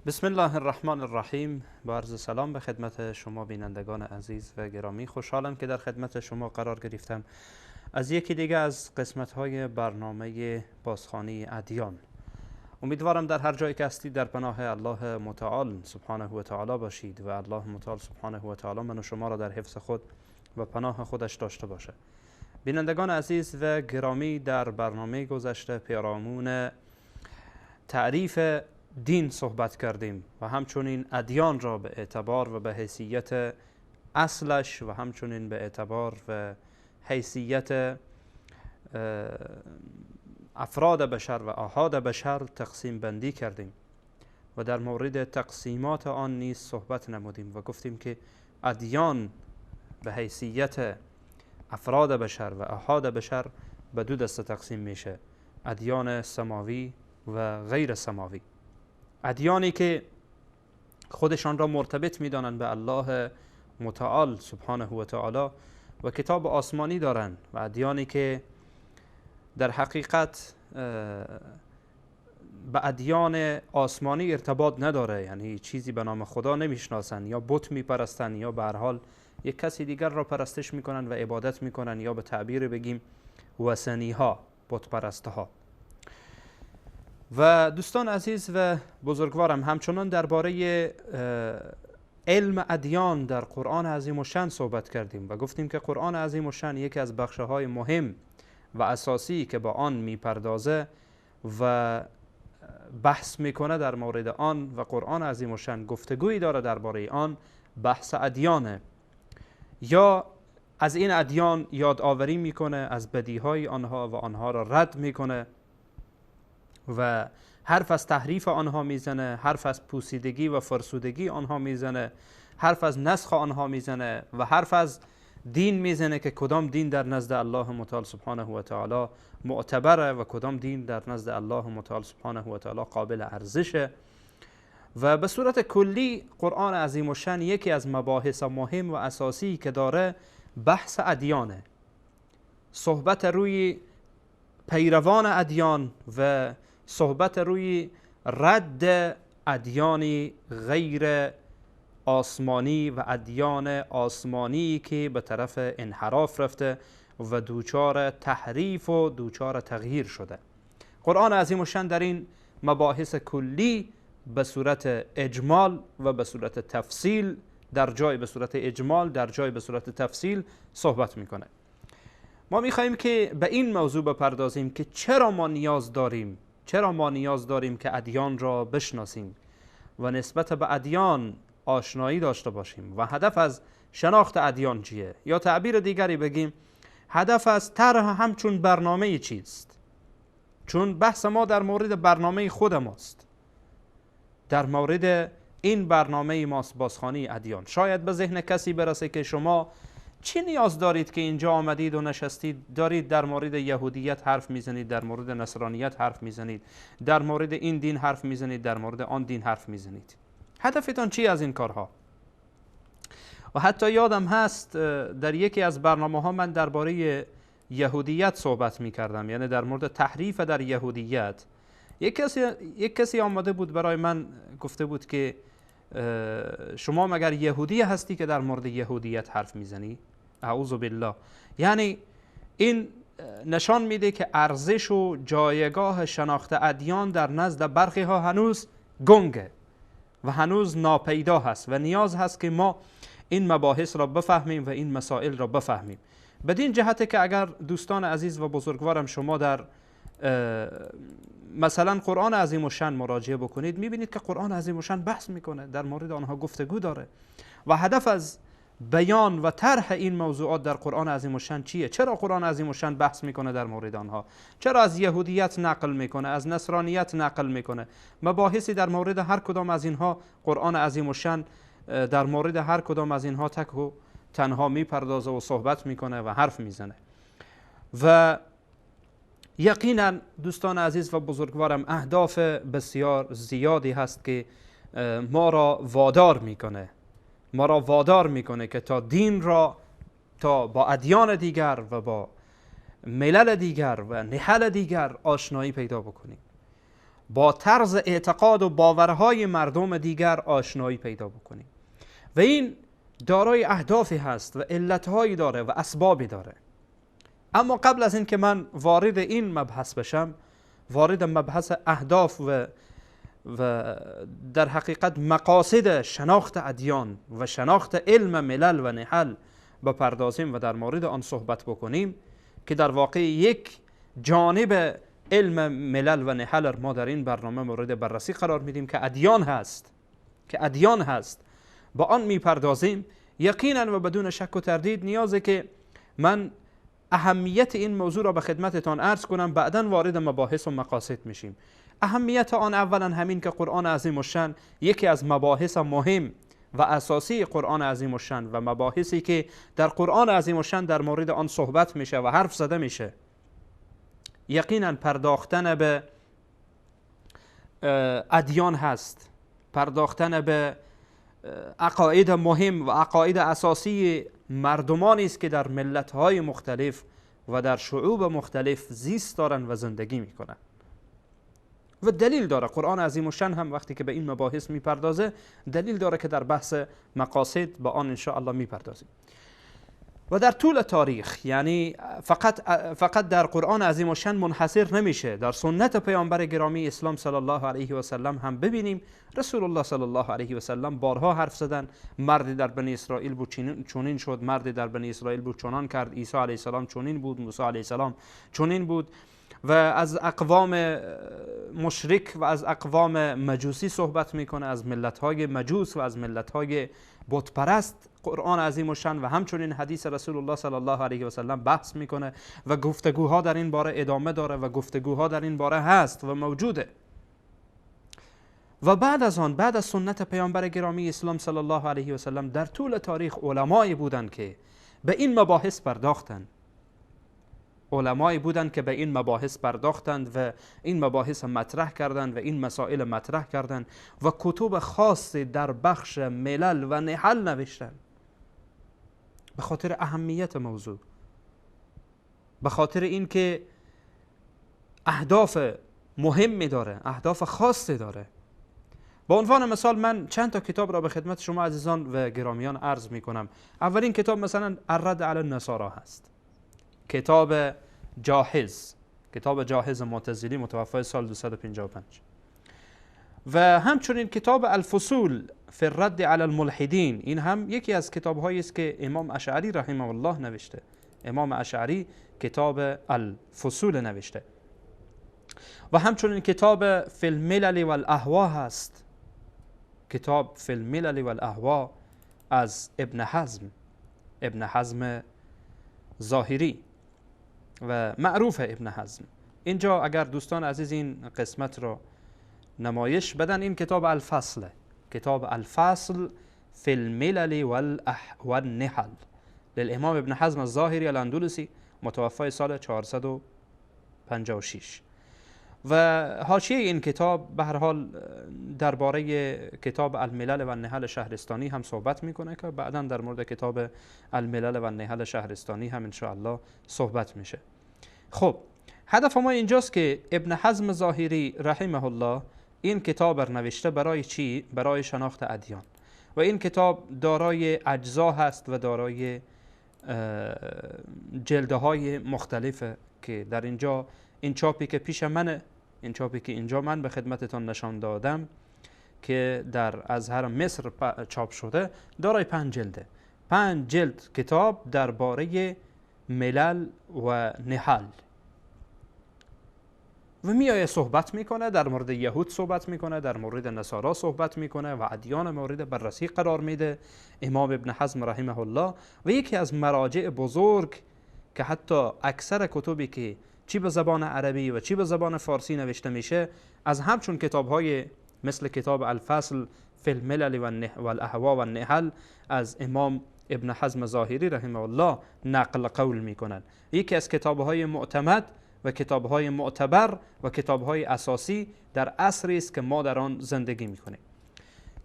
بسم الله الرحمن الرحیم. با عرض سلام به خدمت شما بینندگان عزیز و گرامی، خوشحالم که در خدمت شما قرار گرفتم از یکی دیگه از قسمت‌های برنامه بازخوانی ادیان. امیدوارم در هر جایی که هستید در پناه الله متعال سبحانه و تعالی باشید و الله متعال سبحانه و تعالی من و شما را در حفظ خود و پناه خودش داشته باشه. بینندگان عزیز و گرامی، در برنامه گذشته پیرامون تعریف دین صحبت کردیم و همچنین ادیان را به اعتبار و به حیثیت اصلش و همچنین به اعتبار و حیثیت افراد بشر و آحاد بشر تقسیم بندی کردیم و در مورد تقسیمات آن نیز صحبت نمودیم و گفتیم که ادیان به حیثیت افراد بشر و آحاد بشر به دو دسته تقسیم میشه: ادیان سماوی و غیر سماوی. ادیانی که خودشان را مرتبط می‌دانند به الله متعال سبحانه و تعالی و کتاب آسمانی دارند و ادیانی که در حقیقت به ادیان آسمانی ارتباط نداره، یعنی چیزی به نام خدا نمیشناسند یا بت میپرستند یا به هر حال یک کسی دیگر را پرستش میکنن و عبادت میکنن، یا به تعبیر بگیم وثنی ها، بت پرسته ها. و دوستان عزیز و بزرگوارم، همچنان درباره علم ادیان در قرآن عظیم الشأن صحبت کردیم و گفتیم که قرآن عظیم الشأن یکی از بخش‌های مهم و اساسی که با آن میپردازه و بحث میکنه در مورد آن و قرآن عظیم الشأن گفتگویی داره درباره آن، بحث ادیانه، یا از این ادیان یادآوری میکنه از بدیهای آنها و آنها را رد میکنه و حرف از تحریف آنها میزنه، حرف از پوسیدگی و فرسودگی آنها میزنه، حرف از نسخ آنها میزنه و حرف از دین میزنه که کدام دین در نزد الله متعال سبحانه و تعالی معتبره و کدام دین در نزد الله متعال سبحانه و تعالی قابل ارزشه. و به صورت کلی قرآن عظیم الشأن یکی از مباحث مهم و اساسی که داره بحث ادیانه، صحبت روی پیروان ادیان و صحبت روی رد ادیان غیر آسمانی و ادیان آسمانی که به طرف انحراف رفته و دوچار تحریف و دوچار تغییر شده. قرآن عظیم الشأن در این مباحث کلی به صورت اجمال و به صورت تفصیل، در جای به صورت اجمال، در جای به صورت تفصیل صحبت میکنه. ما میخواییم که به این موضوع بپردازیم که چرا ما نیاز داریم که ادیان را بشناسیم و نسبت به ادیان آشنایی داشته باشیم و هدف از شناخت ادیان چیه، یا تعبیر دیگری بگیم هدف از طرح همچون برنامه چیست. چون بحث ما در مورد برنامه خود ماست، در مورد این برنامه ماست، بازخوانی ادیان. شاید به ذهن کسی برسه که شما چی نیاز دارید که اینجا آمدید و نشستید، دارید در مورد یهودیت حرف میزنید، در مورد نصرانیت حرف میزنید، در مورد این دین حرف میزنید، در مورد آن دین حرف میزنید. هدفتان چی از این کارها؟ و حتی یادم هست در یکی از برنامه ها من درباره یهودیت صحبت میکردم، یعنی در مورد تحریف در یهودیت. یک کسی آمده بود برای من گفته بود که شما مگر یهودی هستی که در مورد یهودیت حرف میزنی؟ اعوذ بالله. یعنی این نشان میده که ارزش و جایگاه شناخت ادیان در نزد برخی ها هنوز گنگه و هنوز ناپیدا هست و نیاز هست که ما این مباحث را بفهمیم و این مسائل را بفهمیم. بدین جهته که اگر دوستان عزیز و بزرگوارم شما در مثلا قرآن عظیم الشأن مراجعه بکنید، میبینید که قرآن عظیم الشأن بحث میکنه، در مورد آنها گفتگو داره و هدف از بیان و طرح این موضوعات در قرآن عظیم الشأن چیه؟ چرا قرآن عظیم الشأن بحث میکنه در مورد آنها؟ چرا از یهودیت نقل میکنه، از نصرانیت نقل میکنه؟ مباحثی در مورد هر کدام از اینها قرآن عظیم الشأن در مورد هر کدام از اینها تک و تنها میپردازه و صحبت میکنه و حرف میزنه. و یقینا دوستان عزیز و بزرگوارم اهداف بسیار زیادی هست که ما را وادار میکنه که تا دین را، تا با ادیان دیگر و با ملل دیگر و نحل دیگر آشنایی پیدا بکنیم. با طرز اعتقاد و باورهای مردم دیگر آشنایی پیدا بکنیم و این دارای اهدافی هست و علتهایی داره و اسبابی داره. اما قبل از این که من وارد این مبحث بشم، وارد مبحث اهداف و در حقیقت مقاصد شناخت ادیان و شناخت علم ملل و نحل بپردازیم و در مورد آن صحبت بکنیم که در واقع یک جانب علم ملل و نحل ما در این برنامه مورد بررسی قرار میدیم که ادیان هست با آن میپردازیم. یقینا و بدون شک و تردید نیازه که من اهمیت این موضوع را به خدمتتان عرض کنم، بعداً وارد مباحث و مقاصد میشیم. اهمیت آن اولا همین که قرآن عظیم الشأن یکی از مباحث مهم و اساسی قرآن عظیم الشأن و مباحثی که در قرآن عظیم الشأن در مورد آن صحبت میشه و حرف زده میشه، یقینا پرداختن به ادیان هست، پرداختن به عقاید مهم و عقاید اساسی مردمانی است که در ملت‌های مختلف و در شعوب مختلف زیست دارن و زندگی میکنن و دلیل داره. قرآن عظیم الشأن هم وقتی که به این مباحث میپردازه دلیل داره که در بحث مقاصد با آن ان شاء الله میپردازیم. و در طول تاریخ، یعنی فقط در قرآن عظیم الشأن منحصر نمیشه، در سنت پیامبر گرامی اسلام صلی الله علیه و سلم هم ببینیم. رسول الله صلی الله علیه و سلم بارها حرف زدن، مردی در بنی اسرائیل بود چنین شد، مردی در بنی اسرائیل بود چنان کرد، عیسی علیه السلام چنین بود، موسی علیه السلام چنین بود. و از اقوام مشرک و از اقوام مجوسی صحبت میکنه، از ملت‌های مجوس و از ملت‌های بت پرست قرآن عظیم الشأن و همچنین حدیث رسول الله صلی الله علیه و سلم بحث میکنه و گفتگوها در این باره ادامه داره و گفتگوها در این باره هست و موجوده. و بعد از آن، بعد از سنت پیامبر گرامی اسلام صلی الله علیه و سلم، در طول تاریخ علمایی بودند که به این مباحث پرداختند، علمایی بودند که به این مباحث پرداختند و این مباحث مطرح کردند و این مسائل مطرح کردند و کتب خاصی در بخش ملل و نحل نوشتند به خاطر اهمیت موضوع، به خاطر اینکه اهداف مهمی داره، اهداف خاصی داره. به عنوان مثال من چند تا کتاب را به خدمت شما عزیزان و گرامیان عرض می کنم. اولین کتاب مثلا الرد علی النصارى هست، کتاب جاهز معتزلی متوفای سال 255. و همچنین کتاب الفصول فی الرد علی الملحدین، این هم یکی از کتاب‌هایی است که امام اشعری رحمه الله نوشته. امام اشعری کتاب الفصول نوشته. و همچنین کتاب فی الملل والاهوا هست، کتاب فی الملل والاهوا از ابن حزم ظاهری و معروف ابن حزم. اینجا اگر دوستان عزیز این قسمت را نمایش بدن، این کتاب الفصل فی الملل والنحل للامام ابن حزم الظاهری الاندلسی متوفای سال 456. و حاشیه این کتاب به هر حال درباره کتاب الملل و النحل شهرستانی هم صحبت میکنه که بعداً در مورد کتاب الملل و النحل شهرستانی هم ان شاء الله صحبت میشه. خب هدف ما اینجاست که ابن حزم ظاهری رحمه الله این کتاب نوشته برای چی؟ برای شناخت ادیان. و این کتاب دارای اجزا هست و دارای جلدهای مختلفه که در اینجا این چاپی که پیش منه، این چاپی که اینجا من به خدمتتان نشان دادم که در ازهر مصر چاپ شده، دارای 5 جلده. 5 جلد کتاب درباره ملل و نحل و میایه صحبت میکنه، در مورد یهود صحبت میکنه، در مورد نصارا صحبت میکنه و ادیان مورد بررسی قرار میده امام ابن حزم رحمه الله. و یکی از مراجع بزرگ که حتی اکثر کتبی که چی به زبان عربی و چی به زبان فارسی نوشته میشه از همچون کتاب‌های مثل کتاب الفصل فی الملل والاهوا والنحل از امام ابن حزم ظاهری رحمه الله نقل قول میکنن. یکی از کتاب‌های معتمد و کتاب‌های معتبر و کتاب‌های اساسی در عصری است که ما در آن زندگی میکنیم.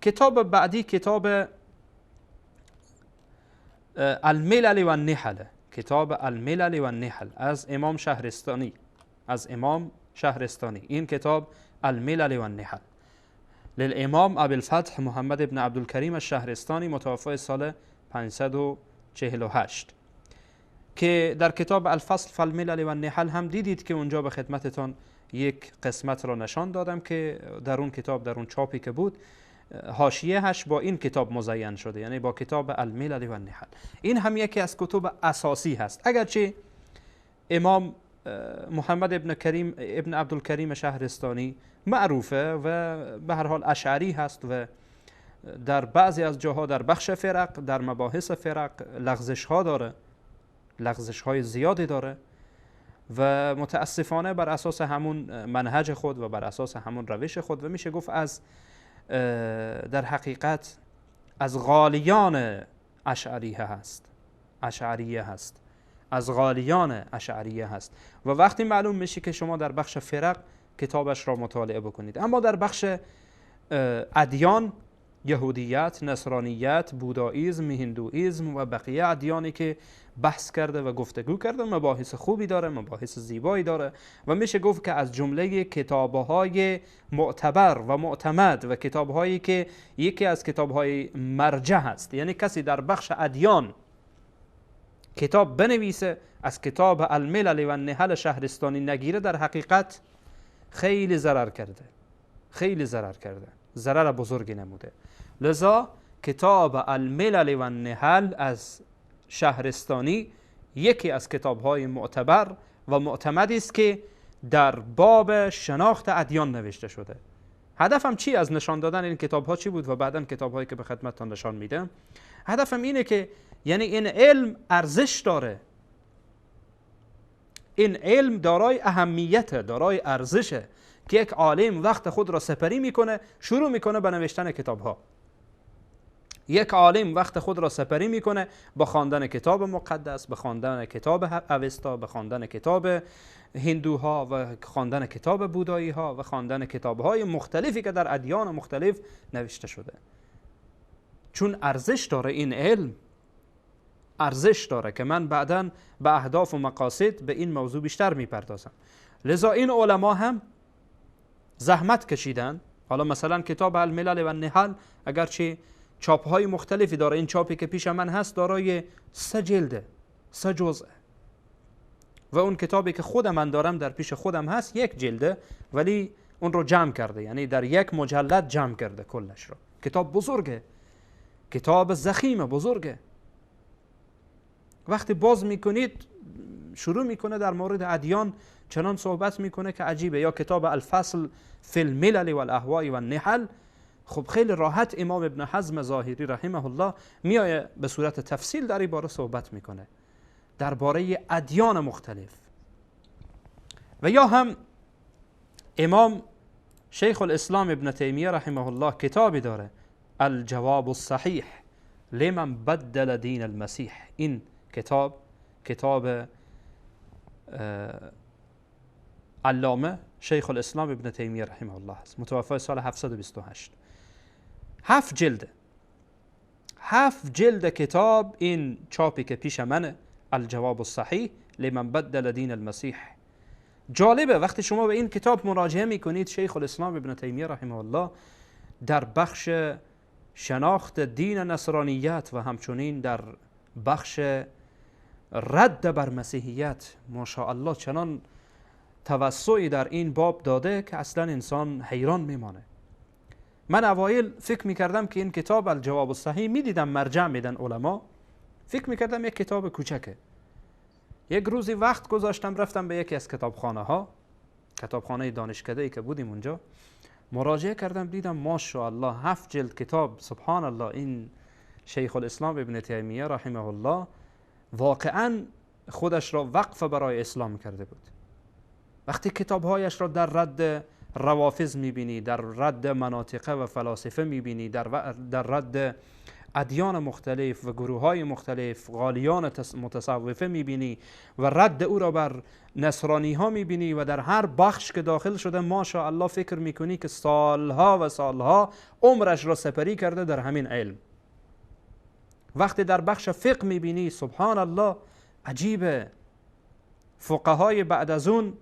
کتاب بعدی کتاب الملل والنحل، کتاب الملل والنحل از امام شهرستانی، از امام شهرستانی. این کتاب الملل و النحل للامام ابوالفتح محمد ابن عبدالکریم الشهرستانی متوفی سال 548 که در کتاب الفصل فی الملل و النحل هم دیدید که اونجا به خدمتتان یک قسمت را نشان دادم که در اون کتاب، در اون چاپی که بود، حاشیه‌اش با این کتاب مزین شده، یعنی با کتاب الملل و النحل. این هم یکی از کتب اساسی هست، اگرچه امام محمد ابن عبدالکریم شهرستانی معروفه و به هر حال اشعری هست و در بعضی از جاها در بخش فرق، در مباحث فرق لغزش ها داره، لغزش های زیادی داره و متاسفانه بر اساس همون منهج خود و بر اساس همون روش خود و میشه گفت از در حقیقت از غالیان اشعریه هست، از غالیان اشعریه هست و وقتی معلوم میشه که شما در بخش فرق کتابش را مطالعه بکنید. اما در بخش ادیان، یهودیت، نصرانیت، بودائیسم، هندوئیسم و بقیه ادیانی که بحث کرده و گفتگو کرده، مباحث خوبی داره، مباحث زیبایی داره و میشه گفت که از جمله کتاب‌های معتبر و معتمد و کتاب‌هایی که یکی از کتاب‌های مرجع هست، یعنی کسی در بخش ادیان کتاب بنویسه از کتاب الملل و النحل شهرستانی نگیره، در حقیقت خیلی ضرر کرده، ضرر بزرگی نموده. لذا کتاب الملل و النحل از شهرستانی یکی از کتاب‌های معتبر و معتمدی است که در باب شناخت ادیان نوشته شده. هدفم چی از نشان دادن این کتاب‌ها چی بود و بعداً کتاب‌هایی که به خدمتتان نشان میدم؟ هدفم اینه که یعنی این علم ارزش داره، این علم دارای اهمیت، دارای ارزشه که یک عالم وقت خود را سپری میکنه، شروع میکنه به نوشتن کتاب‌ها. یک عالم وقت خود را سپری میکنه با خواندن کتاب مقدس، به خواندن کتاب اوستا، به خواندن کتاب هندوها و خواندن کتاب بودایی ها و خواندن کتاب‌های مختلفی که در ادیان مختلف نوشته شده. چون ارزش داره، این علم ارزش داره که من بعداً به اهداف و مقاصد به این موضوع بیشتر میپردازم. لذا این علما هم زحمت کشیدن. حالا مثلا کتاب الملل و النحل اگرچه چاپ‌های مختلفی داره، این چاپی که پیش من هست دارای 3 جلده، 3 جزء و اون کتابی که خود من دارم در پیش خودم هست 1 جلده، ولی اون رو جمع کرده، یعنی در 1 مجلد جمع کرده کلش رو. کتاب بزرگه، کتاب ضخیم بزرگه. وقتی باز میکنید شروع میکنه در مورد ادیان چنان صحبت میکنه که عجیبه. یا کتاب الفصل فی الملل و الاهواء و النحل، خب خیلی راحت امام ابن حزم ظاهری رحمه الله میایه به صورت تفصیل در این باره صحبت میکنه درباره ادیان مختلف. و یا هم امام شیخ الاسلام ابن تیمیه رحمه الله کتابی داره الجواب الصحیح لمن بدل دین المسیح. این کتاب علامه شیخ الاسلام ابن تیمیه رحمه الله است، متوفی سال 728. 7 جلده، 7 جلد کتاب این چاپی که پیش منه، الجواب الصحیح لمن بدل دین المسیح. جالبه وقتی شما به این کتاب مراجعه میکنید، شیخ الاسلام ابن تیمیه رحمه الله در بخش شناخت دین نصرانیت و همچنین در بخش رد بر مسیحیت ماشاءالله چنان توسعی در این باب داده که اصلا انسان حیران میمانه. من اوایل فکر میکردم که این کتاب الجواب الصحیح میدیدم مرجع میدن علما، فکر میکردم یک کتاب کوچکه. یک روزی وقت گذاشتم رفتم به یکی از کتابخانه دانشکده‌ای که بودیم اونجا، مراجعه کردم، دیدم ماشاءالله 7 جلد کتاب. سبحان الله، این شیخ الاسلام ابن تیمیه رحمه الله واقعا خودش را وقف برای اسلام کرده بود. وقتی کتابهایش را در رد روافض میبینی، در رد مناطقه و فلاسفه میبینی، در رد ادیان مختلف و گروه های مختلف، غالیان متصوفه میبینی و رد او را بر نصرانی ها میبینی و در هر بخش که داخل شده ماشاءالله فکر میکنی که سالها و سالها عمرش را سپری کرده در همین علم. وقتی در بخش فقه میبینی سبحان الله عجیبه، فقهای بعد از اون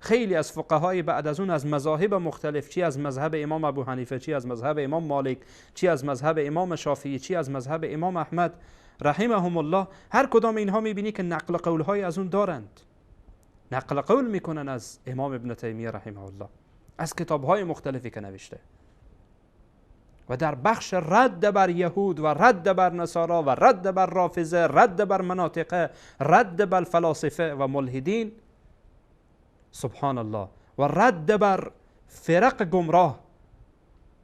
خیلی از فقهای بعد از اون از مذاهب مختلف، چی از مذهب امام ابو حنیفه، چی از مذهب امام مالک، چی از مذهب امام شافعی، چی از مذهب امام احمد رحمهم الله، هر کدام اینها میبینی که نقل قولهای از اون دارند، نقل قول میکنن از امام ابن تیمیه رحمه الله از کتابهای مختلفی که نوشته و در بخش رد بر یهود و رد بر نصارا و رد بر رافضه، رد بر مناطقه، رد بر فلاسفه و ملحدین، سبحان الله، و رد بر فرق گمراه،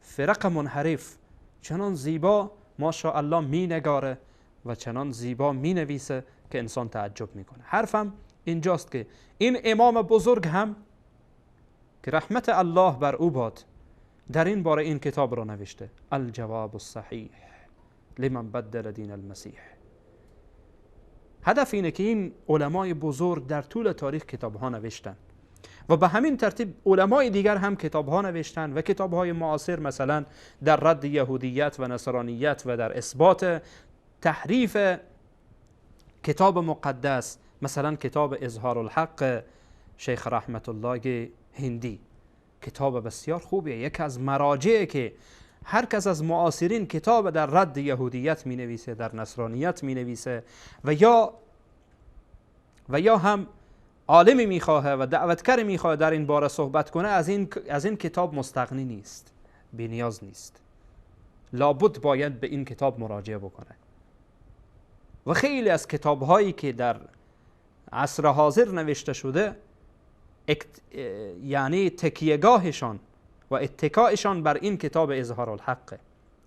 فرق منحرف، چنان زیبا ماشاء الله می نگاره و چنان زیبا می نویسه که انسان تعجب میکنه. حرفم اینجاست که این امام بزرگ هم که رحمت الله بر او باد در این باره این کتاب را نوشته، الجواب الصحیح لمن بدل دین المسیح. هدف اینه که این علمای بزرگ در طول تاریخ کتاب ها نوشتن و به همین ترتیب علمای دیگر هم کتاب ها نوشتن و کتاب های معاصر مثلا در رد یهودیت و نصرانیت و در اثبات تحریف کتاب مقدس، مثلا کتاب اظهار الحق شیخ رحمت الله هندی، کتاب بسیار خوبیه، یکی از مراجعی که هر کس از معاصرین کتاب در رد یهودیت می نویسه، در نصرانیت می نویسه و یا هم عالمی می خواهه و دعوتگر می خواهه در این باره صحبت کنه، از این کتاب مستغنی نیست، بی نیاز نیست، لابد باید به این کتاب مراجعه بکنه. و خیلی از کتاب هایی که در عصر حاضر نوشته شده یعنی تکیهگاهشان و اتکایشان بر این کتاب اظهار الحق،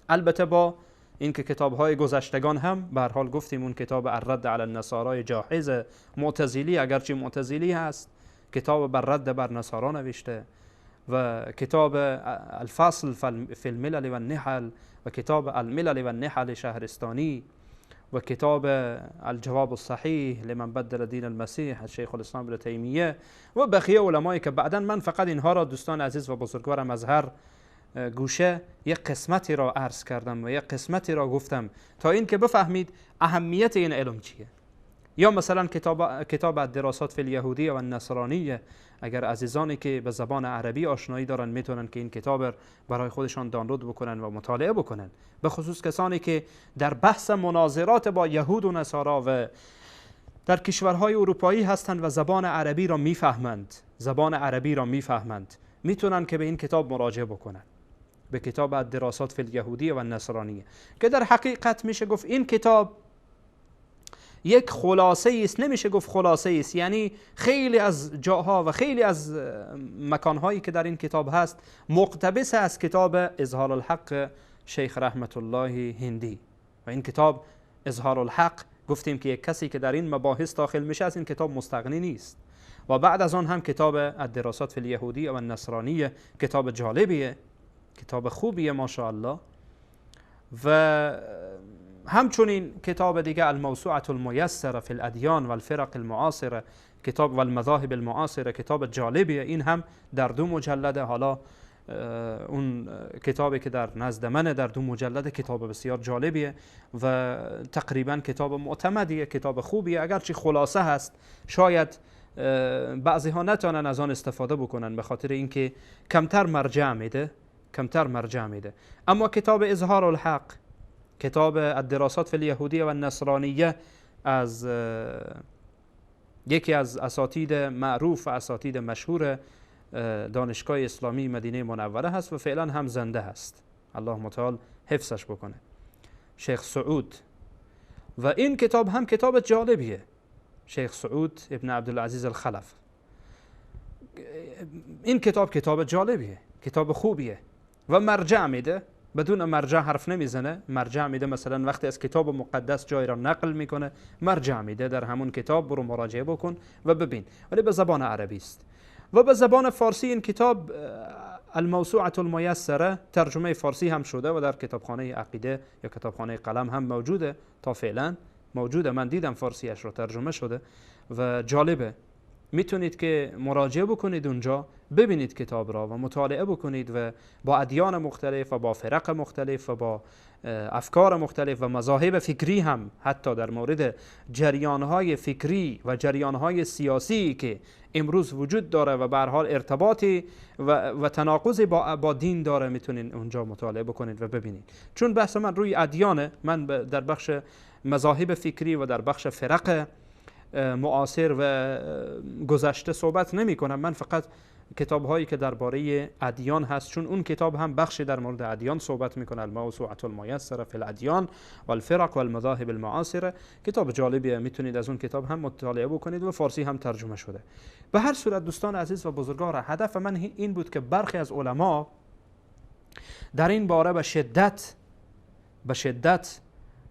البته با اینکه کتاب‌های گذشتگان هم به هر حال گفتیم اون کتاب الرد علی النصارای جاحظ معتزلی، اگرچه معتزلی هست، کتاب بر رد بر نصارا نوشته و کتاب الفصل فی الملل و النحل و کتاب الملل و النحل شهرستانی و کتاب الجواب الصحیح لمن بدل دین المسیح شیخ الاسلام ابن تیمیه و بقیه علمایی که بعدا من فقط اینها را دوستان عزیز و بزرگوارم از هر گوشه یک قسمتی را عرض کردم و یک قسمتی را گفتم تا این که بفهمید اهمیت این علم چیه. یا مثلا کتاب الدراسات فی الیهودیه و النصرانیه، اگر عزیزانی که به زبان عربی آشنایی دارن میتونن که این کتاب برای خودشان دانلود بکنن و مطالعه بکنن، به خصوص کسانی که در بحث مناظرات با یهود و نصارا و در کشورهای اروپایی هستند و زبان عربی را میفهمند، میتونن که به این کتاب مراجعه بکنن، به کتاب الدراسات فی الیهودیه و النصرانیه، که در حقیقت میشه گفت این کتاب یک خلاصه است، نمیشه گفت خلاصه است، یعنی خیلی از جاها و خیلی از مکانهایی که در این کتاب هست مقتبس از کتاب اظهار الحق شیخ رحمت الله هندی. و این کتاب اظهار الحق گفتیم که یک کسی که در این مباحث داخل میشه از این کتاب مستغنی نیست. و بعد از آن هم کتاب الدراسات فی الیهودیه و النصرانیه، کتاب جالبیه، کتاب خوبیه ماشاءالله. و همچنین کتاب دیگه الموسوعة المیسره فی الادیان و الفرق المعاصره، کتاب و المذاهب المعاصره، کتاب جالبیه، این هم در 2 مجلده. حالا اون کتابی که در نزد منه در 2 مجلده، کتاب بسیار جالبیه و تقریبا کتاب معتمدیه، کتاب خوبیه، اگرچه خلاصه هست، شاید بعضی ها نتونن از آن استفاده بکنن به خاطر اینکه کمتر مرجع میده. اما کتاب اظهار الحق، کتاب الدراسات فی الیهودیه و النصرانیه از یکی از اساتید معروف و اساتید مشهور دانشگاه اسلامی مدینه منوره هست و فعلا هم زنده هست، الله متعال حفظش بکنه، شیخ سعود. و این کتاب هم کتاب جالبیه، شیخ سعود ابن عبدالعزیز الخلف. این کتاب جالبیه، کتاب خوبیه و مرجع میده، بدون مرجع حرف نمیزنه، مرجع میده. مثلا وقتی از کتاب مقدس جای را نقل میکنه مرجع میده، در همون کتاب برو مراجعه بکن و ببین، ولی به زبان عربی است. و به زبان فارسی این کتاب الموسوعة المیسره ترجمه فارسی هم شده و در کتابخانه عقیده یا کتابخانه قلم هم موجوده، تا فعلا موجوده، من دیدم فارسیش رو ترجمه شده و جالبه، میتونید که مراجعه بکنید اونجا ببینید کتاب را و مطالعه بکنید و با ادیان مختلف و با فرق مختلف و با افکار مختلف و مذاهب فکری هم، حتی در مورد جریانهای فکری و جریانهای سیاسی که امروز وجود داره و به هر حال ارتباطی و تناقضی با دین داره، میتونین اونجا مطالعه بکنید و ببینید. چون بحث من روی ادیانه، من در بخش مذاهب فکری و در بخش فرق معاصر و گذشته صحبت نمی کنم. من فقط کتاب هایی که درباره ادیان هست، چون اون کتاب هم بخشی در مورد ادیان صحبت میکنه، الموسوعة الميسرة فی الادیان والفرق والمذاهب المعاصره. کتاب جالبیه، میتونید از اون کتاب هم مطالعه بکنید و فارسی هم ترجمه شده. به هر صورت دوستان عزیز و بزرگوار، هدف من این بود که برخی از علما در این باره به شدت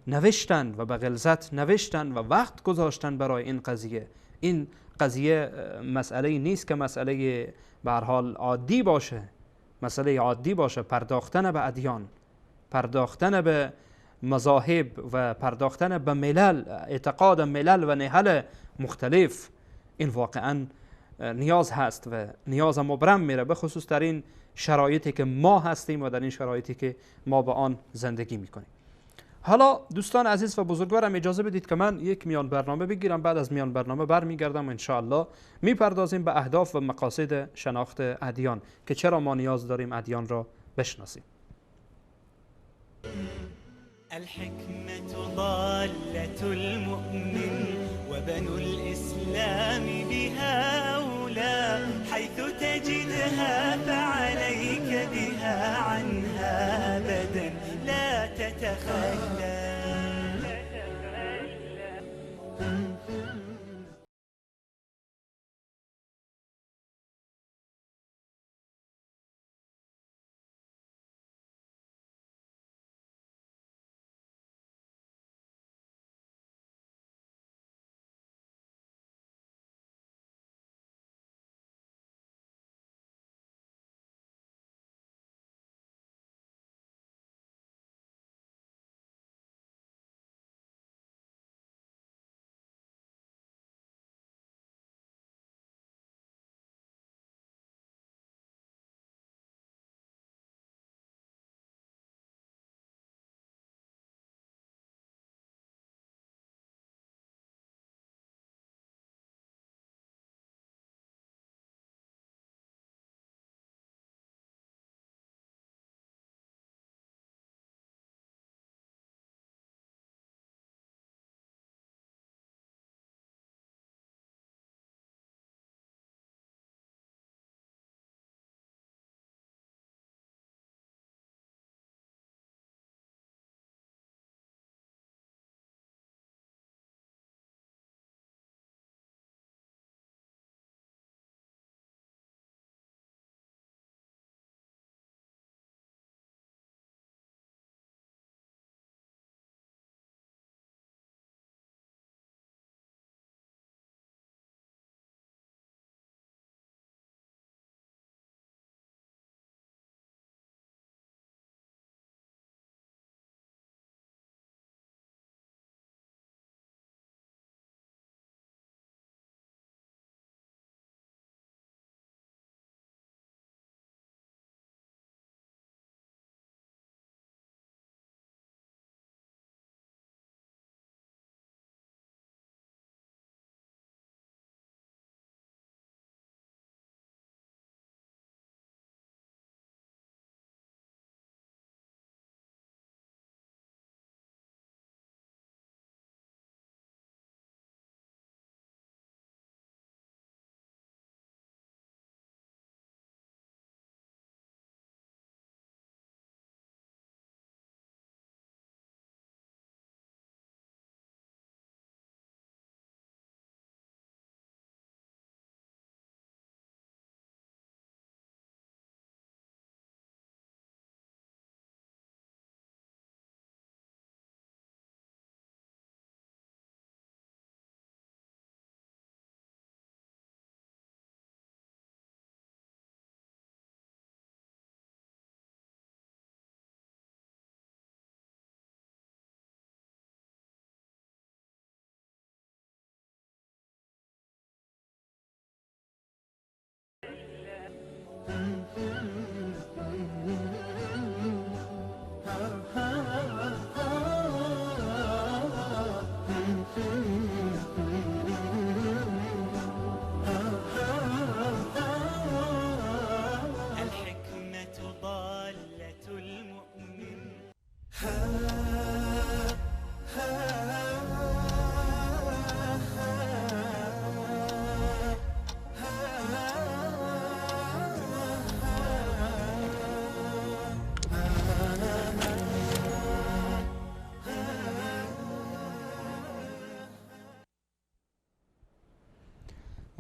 نوشتن و به غلظت نوشتن و وقت گذاشتن برای این قضیه. این قضیه مسئله نیست که مسئله به هر حال عادی باشه، مسئله عادی باشه. پرداختن به ادیان، پرداختن به مذاهب و پرداختن به ملل، اعتقاد ملل و نهل مختلف، این واقعا نیاز هست و نیاز مبرم میره، به خصوص در این شرایطی که ما هستیم و در این شرایطی که ما با آن زندگی میکنیم. حالا دوستان عزیز و بزرگوارم، اجازه بدید که من یک میان برنامه بگیرم. بعد از میان برنامه برمیگردم و انشاءالله میپردازیم به اهداف و مقاصد شناخت ادیان، که چرا ما نیاز داریم ادیان را بشناسیم. الحكمة ضالة المؤمن وبنو الإسلام بها أولى، حيث تجدها فعليك بها عنها أبدا لا تتخلى.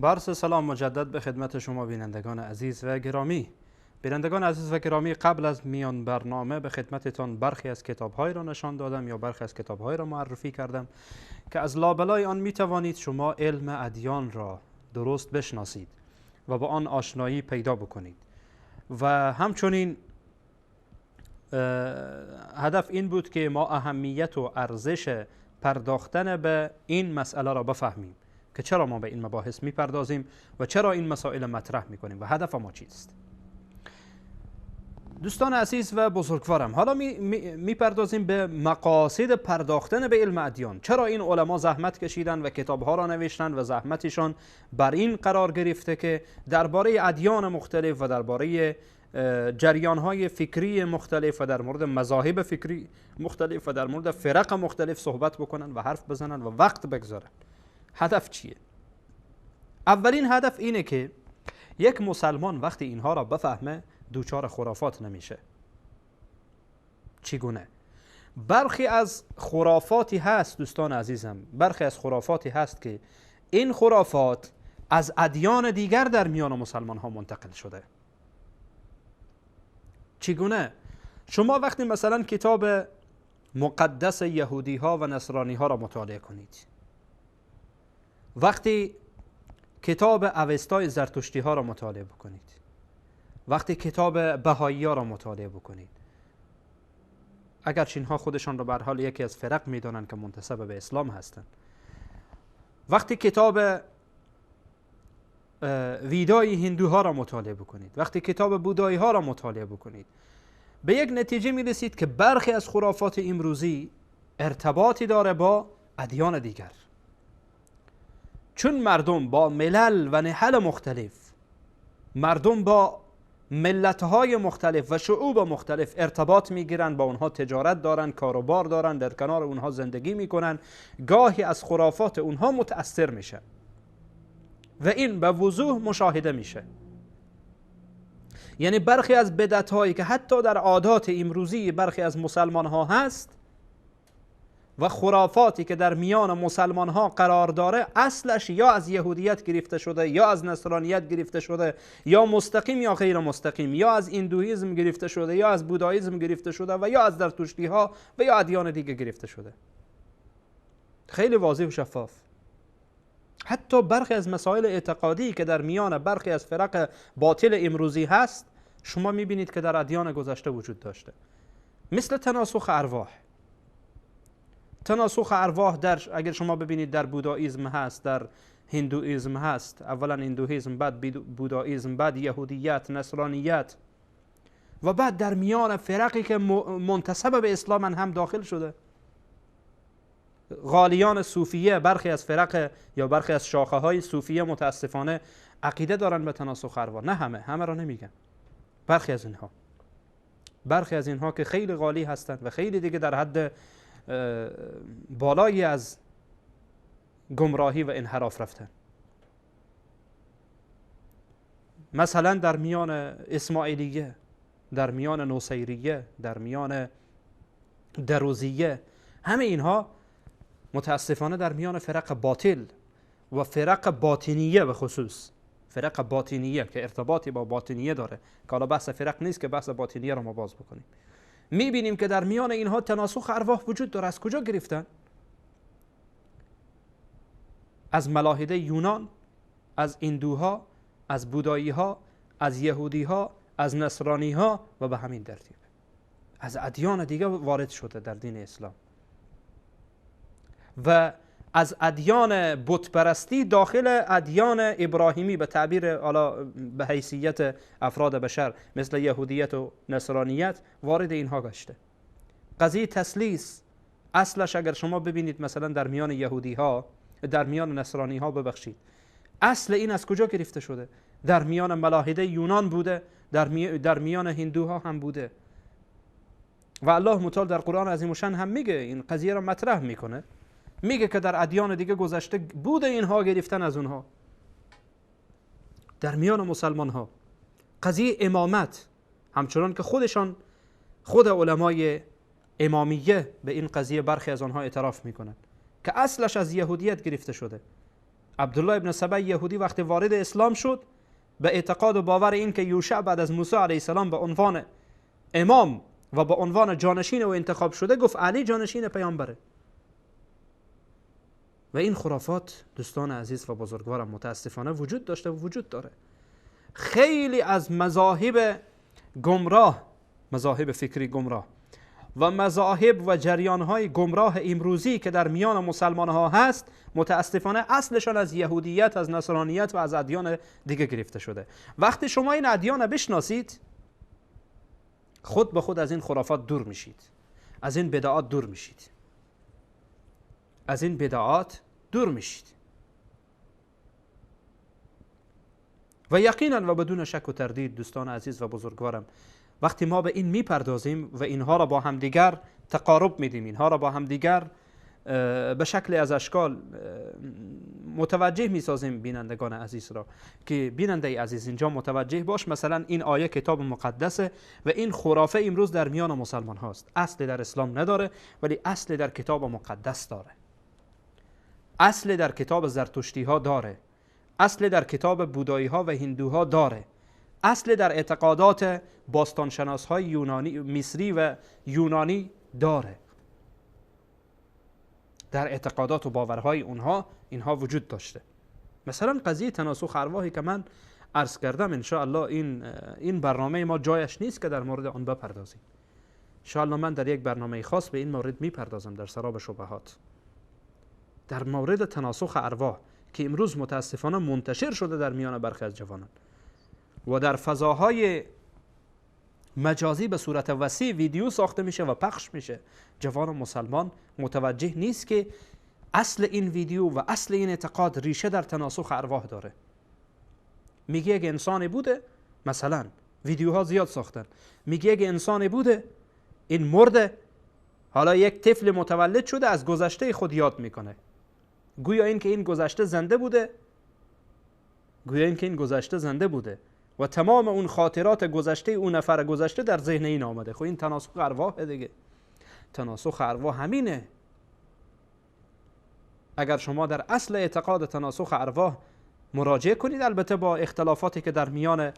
عرض سلام مجدد به خدمت شما بینندگان عزیز و گرامی. بینندگان عزیز و گرامی، قبل از میان برنامه به خدمتتان برخی از کتاب‌های را نشان دادم یا برخی از کتاب‌های را معرفی کردم که از لابلای آن می توانید شما علم ادیان را درست بشناسید و با آن آشنایی پیدا بکنید. و همچنین هدف این بود که ما اهمیت و ارزش پرداختن به این مسئله را بفهمیم که چرا ما به این مباحث میپردازیم و چرا این مسائل مطرح میکنیم و هدف ما چیست. دوستان عزیز و بزرگوارم، حالا میپردازیم به مقاصد پرداختن به علم ادیان. چرا این علما زحمت کشیدن و کتابها را نوشتن و زحمتشان بر این قرار گرفته که درباره ادیان مختلف و درباره جریان‌های فکری مختلف و در مورد مذاهب فکری مختلف و در مورد فرق مختلف صحبت بکنن و حرف بزنن و وقت بگذارن. هدف چیه؟ اولین هدف اینه که یک مسلمان وقتی اینها را بفهمه دوچار خرافات نمیشه. چگونه؟ برخی از خرافاتی هست دوستان عزیزم، برخی از خرافاتی هست که این خرافات از ادیان دیگر در میان مسلمان ها منتقل شده. چگونه؟ شما وقتی مثلا کتاب مقدس یهودی ها و نصرانی ها را مطالعه کنید، وقتی کتاب اوستای زرتشتی ها را مطالعه بکنید، وقتی کتاب بهایی ها را مطالعه بکنید، اگرچه اینها خودشان را به هر حال یکی از فرق میدانند که منتسب به اسلام هستند، وقتی کتاب ویدای هندوها را مطالعه بکنید، وقتی کتاب بودایی ها را مطالعه بکنید، به یک نتیجه می رسید که برخی از خرافات امروزی ارتباطی داره با ادیان دیگر. چون مردم با ملل و نحل مختلف، مردم با ملت‌های مختلف و شعوب مختلف ارتباط میگیرن، با اونها تجارت دارن، کاروبار دارن، در کنار اونها زندگی میکنن، گاهی از خرافات اونها متأثر میشن و این به وضوح مشاهده میشه. یعنی برخی از بدعت هایی که حتی در عادات امروزی برخی از مسلمان ها هست و خرافاتی که در میان مسلمان ها قرار داره، اصلش یا از یهودیت گرفته شده یا از نصرانیت گرفته شده، یا مستقیم یا غیر مستقیم، یا از هندویسم گرفته شده یا از بوداییسم گرفته شده و یا از زرتشتی ها و یا ادیان دیگه گرفته شده. خیلی واضح و شفاف. حتی برخی از مسائل اعتقادی که در میان برخی از فرق باطل امروزی هست، شما میبینید که در ادیان گذشته وجود داشته. مثل تناسخ ارواح. تناسخ ارواح اگر شما ببینید در بوداییسم هست، در هندویسم هست، اولا هندویسم، بعد بوداییسم، بعد یهودیت، نصرانیت و بعد در میان فرقی که منتسب به اسلام هم داخل شده. غالیان صوفیه، برخی از فرق یا برخی از شاخه های صوفیه متاسفانه عقیده دارن به تناسخ ارواح. نه همه را نمیگن، برخی از اینها که خیلی غالی هستند و خیلی دیگه در حد بالایی از گمراهی و انحراف رفتن. مثلا در میان اسماعیلیه، در میان نوسیریه، در میان دروزیه، همه اینها متاسفانه در میان فرق باطل و فرق باطنیه، به خصوص فرق باطنیه که ارتباطی با باطنیه داره، که حالا بحث فرق نیست که بحث باطنیه رو ما باز بکنیم، میبینیم که در میان اینها تناسخ ارواح وجود داره. از کجا گرفتن؟ از ملاحده یونان، از هندوها، از بوداییها، از یهودیها، از نصرانیها و به همین ترتیب از ادیان دیگه وارد شده در دین اسلام و از ادیان بت پرستی داخل ادیان ابراهیمی به تعبیر به حیثیت افراد بشر مثل یهودیت و نصرانیت وارد اینها گشته. قضیه تسلیس اصلش اگر شما ببینید مثلا در میان یهودی ها، در میان نصرانی ها، ببخشید، اصل این از کجا گرفته شده؟ در میان ملاحده یونان بوده، در میان هندوها هم بوده و الله متعال در قرآن عظیم و شأن هم میگه، این قضیه را مطرح میکنه، میگه که در ادیان دیگه گذشته بوده اینها گرفتن از اونها. در میان مسلمان ها قضیه امامت، همچنان که خود علمای امامیه به این قضیه برخی از آنها اعتراف میکنن که اصلش از یهودیت گرفته شده عبدالله ابن سبع یهودی وقتی وارد اسلام شد، به اعتقاد و باور این که یوشع بعد از موسی علیه السلام به عنوان امام و به عنوان جانشین و انتخاب شده، گفت علی جانشین پیامبره. و این خرافات دوستان عزیز و بزرگوارم متاسفانه وجود داشته و وجود داره. خیلی از مذاهب گمراه، مذاهب فکری گمراه و مذاهب و جریانهای گمراه امروزی که در میان مسلمان ها هست، متاسفانه اصلشان از یهودیت، از نصرانیت و از ادیان دیگه گرفته شده. وقتی شما این ادیان بشناسید، خود به خود از این خرافات دور میشید، از این بدعات دور میشید، از این بدعات دور میشید. و یقینا و بدون شک و تردید دوستان عزیز و بزرگوارم، وقتی ما به این میپردازیم و اینها را با همدیگر تقارب میدیم، اینها را با همدیگر به شکل از اشکال متوجه میسازیم بینندگان عزیز را که بیننده عزیز اینجا متوجه باش، مثلا این آیه کتاب مقدسه و این خرافه امروز در میان مسلمان هاست، اصل در اسلام نداره ولی اصل در کتاب مقدس داره، اصل در کتاب زرتشتی ها داره، اصل در کتاب بودایی ها و هندوها داره، اصل در اعتقادات باستانشناس های یونانی، مصری و یونانی داره. در اعتقادات و باورهای اونها اینها وجود داشته. مثلا قضیه تناسخ ارواحی که من عرض کردم، ان شاء الله این برنامه ما جایش نیست که در مورد آن بپردازیم. ان شاء الله من در یک برنامه خاص به این مورد میپردازم در سراب شبهات. در مورد تناسخ ارواح که امروز متاسفانه منتشر شده در میان برخی از جوانان و در فضاهای مجازی به صورت وسیع ویدیو ساخته میشه و پخش میشه، جوان مسلمان متوجه نیست که اصل این ویدیو و اصل این اعتقاد ریشه در تناسخ ارواح داره. میگه اگه انسانی بوده، مثلا ویدیوها زیاد ساختن، میگه اگه انسانی بوده این مرده، حالا یک طفل متولد شده از گذشته خود یاد میکنه، گویا این که این گذشته زنده بوده، گویا این که این گذشته زنده بوده و تمام اون خاطرات گذشته اون نفر گذشته در ذهن این آمده. خب این تناسخ ارواح دیگه. تناسخ ارواح همینه. اگر شما در اصل اعتقاد تناسخ ارواح مراجعه کنید، البته با اختلافاتی که در میان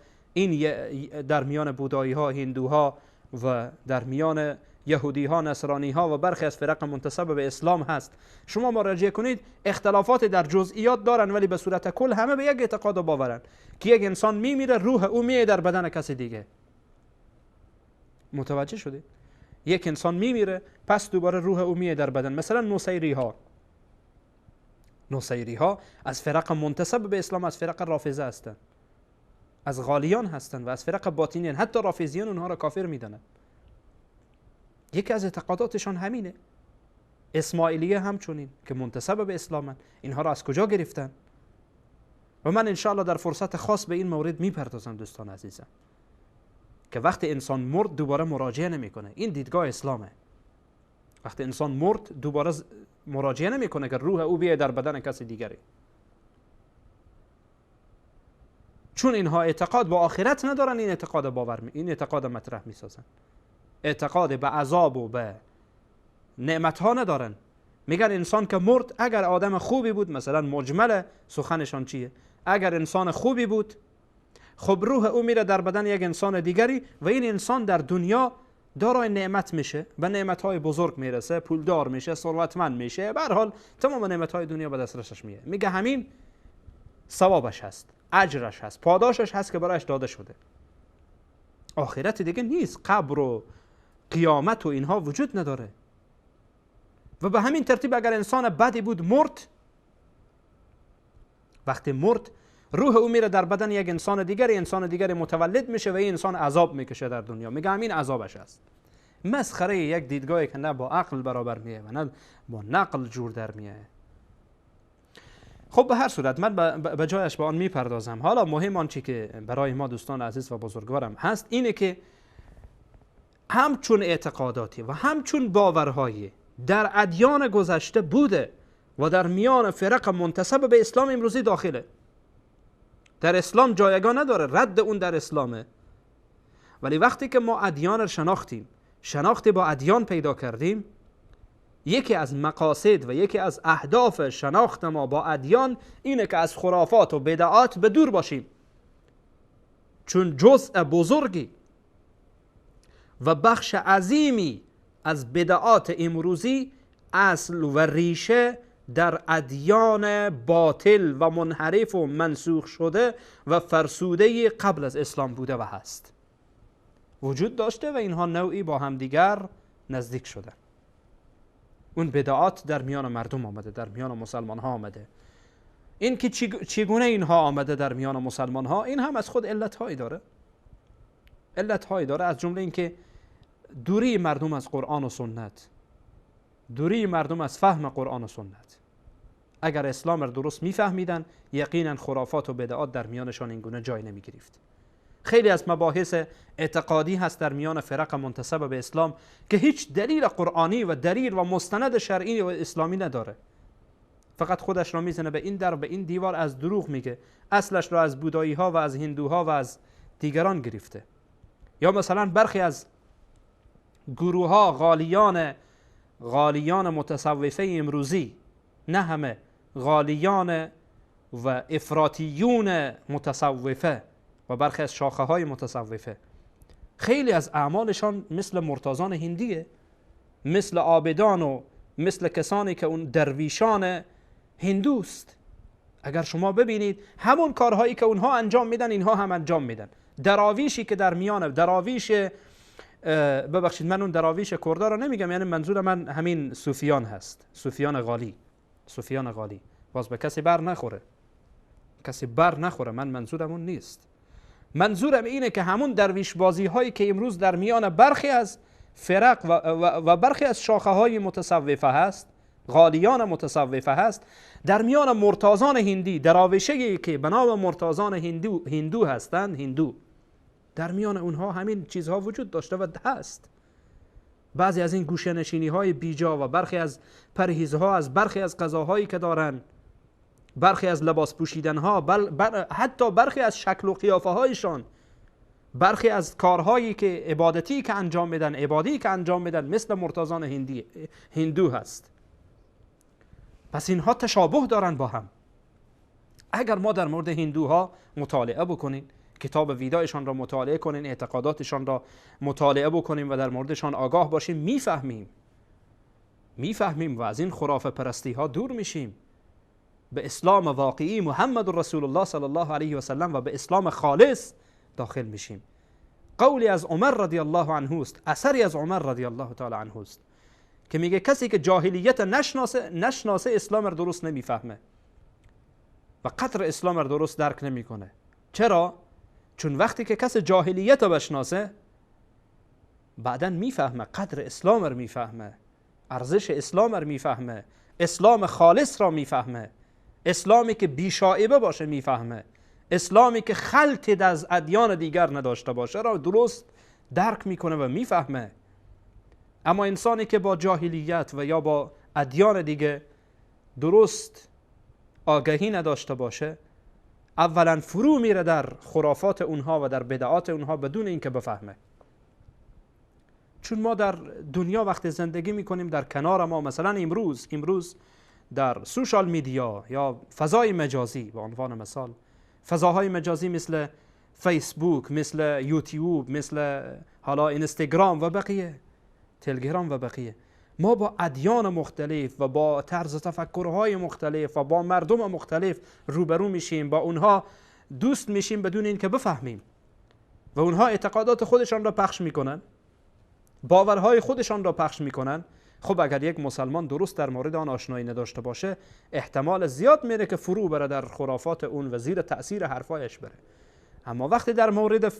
در میان بودایی ها، هندوها و در میان یهودی ها، نصرانی ها و برخی از فرق منتسب به اسلام هست، شما مراجعه کنید، اختلافات در جزئیات دارن ولی به صورت کل همه به یک اعتقاد و باورن که یک انسان میمیره، روح او میه در بدن کسی دیگه. متوجه شدید؟ یک انسان میمیره پس دوباره روح او میه در بدن. مثلا نصیری ها از فرق منتسب به اسلام، از فرق رافضه هستند، از غالیان هستند و از فرق باطنیان، حتی رافضیان اونها را کافر میدانند. یکی از اعتقاداتشان همینه. اسماعیلیه همچنین که منتسب به اسلامن، اینها را از کجا گرفتن؟ و من انشاءالله در فرصت خاص به این مورد میپردازم دوستان عزیزم که وقتی انسان مرد دوباره مراجعه نمیکنه. این دیدگاه اسلامه. وقتی انسان مرد دوباره مراجعه نمیکنه که روح او بیه در بدن کسی دیگری، چون اینها اعتقاد با آخرت ندارن. این اعتقاد مطرح میسازن، اعتقاد به عذاب و به نعمت ها ندارن. میگن انسان که مرد اگر آدم خوبی بود، مثلا مجمل سخنشان چیه، اگر انسان خوبی بود خب روح او میره در بدن یک انسان دیگری و این انسان در دنیا دارای نعمت میشه، به نعمت های بزرگ میرسه، پولدار میشه، ثروتمند میشه، به هر حال تمام نعمت های دنیا به دسترسش میه. میگه همین ثوابش هست، اجرش هست، پاداشش هست که برایش داده شده. آخرت دیگه نیست، قبر و قیامت و اینها وجود نداره. و به همین ترتیب اگر انسان بدی بود مرد، وقتی مرد روح او میره در بدن یک انسان دیگری متولد میشه و این انسان عذاب میکشه در دنیا. میگه همین عذابش است. مسخره یک دیدگاهی که نه با عقل برابر میه و نه با نقل جور در میه. خب به هر صورت من به جایش به آن میپردازم. حالا مهم آنچه که برای ما دوستان عزیز و بزرگوارم هست اینه که همچون اعتقاداتی و همچون باورهایی در ادیان گذشته بوده و در میان فرق منتسب به اسلام امروزی داخله. در اسلام جایگاه نداره، رد اون در اسلامه. ولی وقتی که ما ادیان رو شناختیم، شناختی با ادیان پیدا کردیم، یکی از مقاصد و یکی از اهداف شناخت ما با ادیان اینه که از خرافات و بدعات به دور باشیم، چون جزء بزرگی و بخش عظیمی از بدعات امروزی اصل و ریشه در ادیان باطل و منحرف و منسوخ شده و فرسوده قبل از اسلام بوده و هست، وجود داشته و اینها نوعی با همدیگر نزدیک شده. اون بدعات در میان مردم آمده، در میان مسلمان ها آمده. این که چگونه اینها آمده در میان مسلمان ها، این هم از خود علتهایی داره. علتهایی داره، از جمله این که دوری مردم از قرآن و سنت، دوری مردم از فهم قرآن و سنت. اگر اسلام را درست میفهمیدن، یقینا خرافات و بدعات در میانشان این گونه جای نمی گرفت. خیلی از مباحث اعتقادی هست در میان فرق منتسب به اسلام که هیچ دلیل قرآنی و دلیل و مستند شرعی و اسلامی نداره، فقط خودش را میزنه به این در و به این دیوار، از دروغ میگه، اصلش را از بودایی ها و از هندوها و از دیگران گرفته. یا مثلا برخی از گروه ها غالیان متصوفه امروزی، نه همه، غالیان و افراطیون متصوفه و برخی از شاخه های متصوفه، خیلی از اعمالشان مثل مرتازان هندیه، مثل عابدان و مثل کسانی که اون درویشان هندوست. اگر شما ببینید همون کارهایی که اونها انجام میدن اینها هم انجام میدن. دراویشی که در میان دراویش، ببخشید من اون دراویش کردا رو نمیگم، یعنی منظور من همین صوفیان هست، صوفیان غالی، باز به کسی بر نخوره، من منظورم اون نیست. منظورم اینه که همون درویش بازی هایی که امروز در میان برخی از فرق و برخی از شاخه های متصوفه هست، غالیان متصوفه هست، در میان مرتازان هندی، دراویشی که به نام مرتازان هندو هستند، در میان اونها همین چیزها وجود داشته و هست. بعضی از این گوشه‌نشینی های بیجا و برخی از پرهیزها از برخی از غذاهایی که دارن، برخی از لباس پوشیدن ها، حتی برخی از شکل و قیافه هایشان، برخی از کارهایی که عبادتی که انجام میدن مثل مرتازان هندو هست. پس اینها تشابه دارن با هم. اگر ما در مورد هندوها مطالعه بکنیم، کتاب ویدایشان را مطالعه کنیم، اعتقاداتشان را مطالعه بکنیم و در موردشان آگاه باشیم، میفهمیم و از این خرافه پرستی ها دور میشیم، به اسلام واقعی محمد رسول الله صلی الله علیه و سلم و به اسلام خالص داخل میشیم. قولی از عمر رضی الله عنه است، اثری از عمر رضی الله تعالی عنه است که میگه کسی که جاهلیت نشناسه اسلام را درست نمیفهمه و قدر اسلام را درست درک نمیکنه. چرا؟ چون وقتی که کسی جاهلیت رو بشناسه، بعدن میفهمه، قدر اسلام را میفهمه، ارزش اسلام را میفهمه، اسلام خالص را میفهمه، اسلامی که بیشائبه باشه میفهمه، اسلامی که خلطی از ادیان دیگر نداشته باشه را درست درک میکنه و میفهمه. اما انسانی که با جاهلیت و یا با ادیان دیگه درست آگاهی نداشته باشه، اولا فرو میره در خرافات اونها و در بدعات اونها بدون اینکه بفهمه. چون ما در دنیا وقتی زندگی میکنیم، در کنار ما مثلا امروز در سوشال میدیا یا فضای مجازی، به عنوان مثال فضاهای مجازی مثل فیسبوک، مثل یوتیوب، مثل حالا اینستاگرام و بقیه، تلگرام و بقیه، ما با ادیان مختلف و با طرز تفکرهای مختلف و با مردم مختلف روبرو میشیم، با اونها دوست میشیم بدون اینکه بفهمیم و اونها اعتقادات خودشان را پخش میکنن، باورهای خودشان را پخش میکنن. خب اگر یک مسلمان درست در مورد آن آشنایی نداشته باشه، احتمال زیاد میره که فرو بره در خرافات اون و زیر تأثیر حرفایش بره. اما وقتی در مورد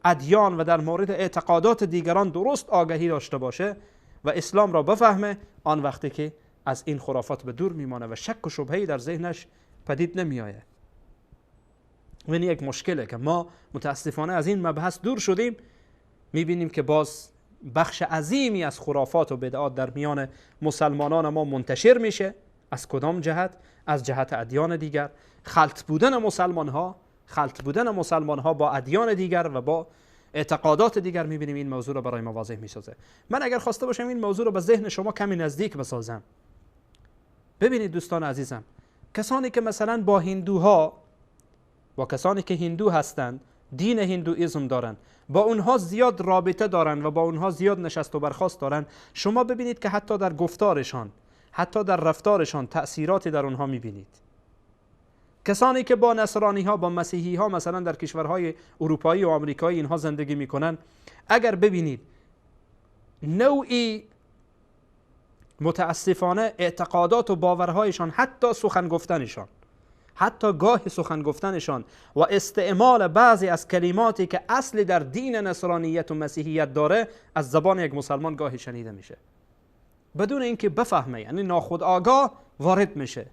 ادیان و در مورد اعتقادات دیگران درست آگاهی داشته باشه و اسلام را بفهمه، آن وقتی که از این خرافات به دور میمانه و شک و شبهه‌ای در ذهنش پدید نمیآید. و این یک مشکله که ما متاسفانه از این مبحث دور شدیم. میبینیم که باز بخش عظیمی از خرافات و بدعات در میان مسلمانان ما منتشر میشه. از کدام جهت؟ از جهت ادیان دیگر. خلط بودن مسلمان ها با ادیان دیگر و با اعتقادات دیگر میبینیم این موضوع رو برای ما واضح میسازه. من اگر خواسته باشم این موضوع رو به ذهن شما کمی نزدیک بسازم، ببینید دوستان عزیزم، کسانی که مثلا با هندوها، با کسانی که هندو هستند، دین هندویسم دارن، با اونها زیاد رابطه دارن و با اونها زیاد نشست و برخاست دارن، شما ببینید که حتی در گفتارشان، حتی در رفتارشان تأثیراتی در اونها میبینید. کسانی که با نصرانی ها، با مسیحی ها مثلا در کشورهای اروپایی و آمریکایی اینها زندگی میکنن، اگر ببینید نوعی متاسفانه اعتقادات و باورهایشان، حتی سخن گفتنشان، حتی گاه سخن گفتنشان و استعمال بعضی از کلماتی که اصلی در دین نصرانیت و مسیحیت داره، از زبان یک مسلمان گاهی شنیده میشه بدون اینکه بفهمه، یعنی ناخودآگاه وارد میشه.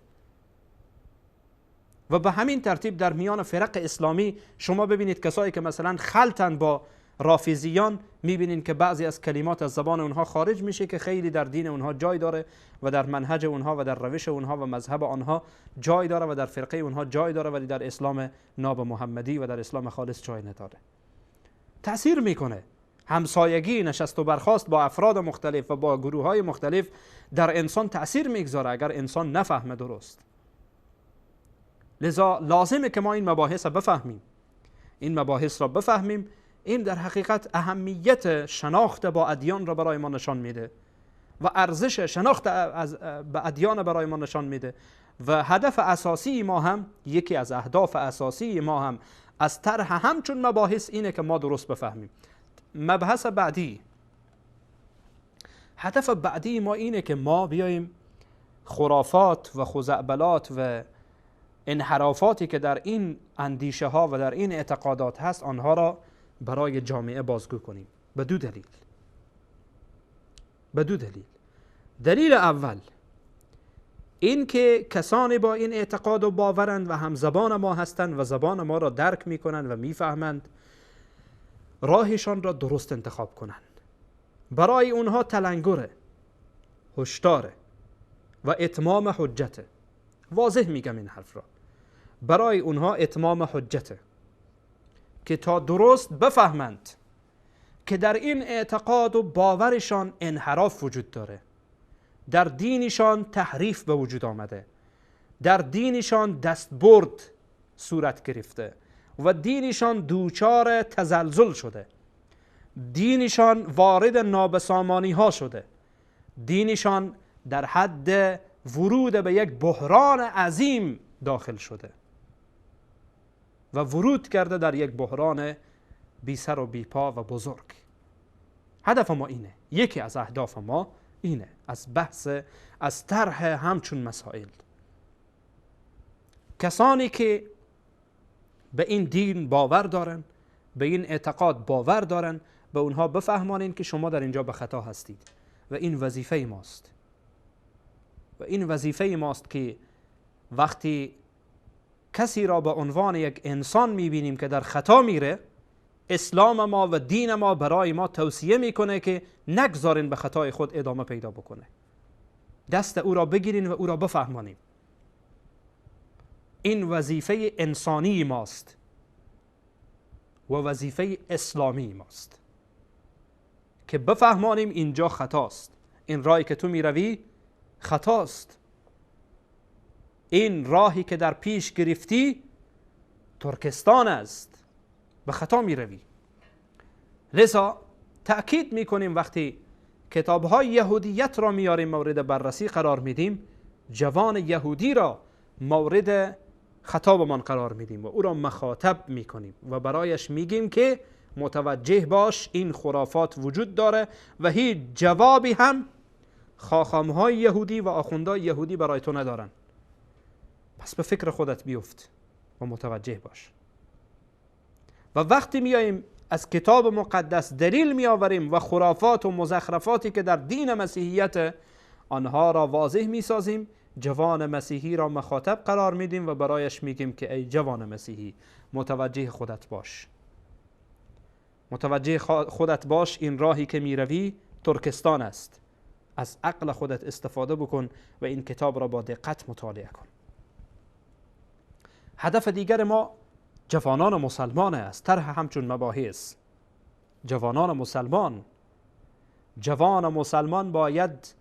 و به همین ترتیب در میان فرق اسلامی شما ببینید کسایی که مثلا خلطن با رافضیان، میبینید که بعضی از کلمات از زبان اونها خارج میشه که خیلی در دین اونها جای داره و در منهج اونها و در روش اونها و مذهب آنها جای داره و در فرقه اونها جای داره، ولی در اسلام ناب محمدی و در اسلام خالص جای نداره. تأثیر میکنه. همسایگی، نشست و برخاست با افراد مختلف و با گروه های مختلف در انسان تأثیر میگذاره اگر انسان نفهمه درست. لذا لازمه که ما این مباحث را بفهمیم. این مباحث را بفهمیم. این در حقیقت اهمیت شناخت با ادیان را برای ما نشان میده و ارزش شناخت با ادیان برای ما نشان میده. و هدف اساسی ما هم، یکی از اهداف اساسی ما هم از طرح همچون مباحث اینه که ما درست بفهمیم. مبحث بعدی، هدف بعدی ما اینه که ما بیاییم خرافات و خزعبلات و انحرافاتی که در این اندیشه ها و در این اعتقادات هست، آنها را برای جامعه بازگو کنیم. به دو دلیل. دلیل اول این که کسانی با این اعتقاد و باورند و هم زبان ما هستند و زبان ما را درک میکنند و میفهمند، راهشان را درست انتخاب کنند. برای اونها تلنگره، هشداره و اتمام حجته. واضح میگم این حرف را. برای اونها اتمام حجته که تا درست بفهمند که در این اعتقاد و باورشان انحراف وجود داره، در دینشان تحریف به وجود آمده، در دینشان دستبرد صورت گرفته و دینشان دوچار تزلزل شده، دینشان وارد نابسامانی ها شده، دینشان در حد ورود به یک بحران عظیم داخل شده و ورود کرده در یک بحران بی سر و بی پا و بزرگ. هدف ما اینه، یکی از اهداف ما اینه، از بحث، از طرح همچون مسائل. کسانی که به این دین باور دارن، به این اعتقاد باور دارن، به اونها بفهمانین که شما در اینجا به خطا هستید و این وظیفه ماست. و این وظیفه ماست که وقتی کسی را به عنوان یک انسان میبینیم که در خطا میره، اسلام ما و دین ما برای ما توصیه میکنه که نگذارین به خطای خود ادامه پیدا بکنه. دست او را بگیرین و او را بفهمانیم. این وظیفه انسانی ماست و وظیفه اسلامی ماست که بفهمانیم اینجا خطاست، این راهی که تو میروی خطاست، این راهی که در پیش گرفتی ترکستان است، به خطا می روی. لذا تأکید می کنیم وقتی کتابهای یهودیت را میاریم مورد بررسی قرار میدیم، جوان یهودی را مورد خطابمان قرار میدیم و او را مخاطب میکنیم و برایش میگیم که متوجه باش این خرافات وجود داره و هیچ جوابی هم خاخامهای یهودی و آخوندهای یهودی برای تو ندارن. پس به فکر خودت بیفت و متوجه باش. و وقتی میاییم از کتاب مقدس دلیل میآوریم و خرافات و مزخرفاتی که در دین مسیحیت آنها را واضح میسازیم، جوان مسیحی را مخاطب قرار میدیم و برایش میگیم که ای جوان مسیحی، متوجه خودت باش، متوجه خودت باش، این راهی که میروی ترکستان است. از عقل خودت استفاده بکن و این کتاب را با دقت مطالعه کن. هدف دیگر ما جوانان مسلمان است، طرح همچون مباحث. جوانان مسلمان، جوان مسلمان باید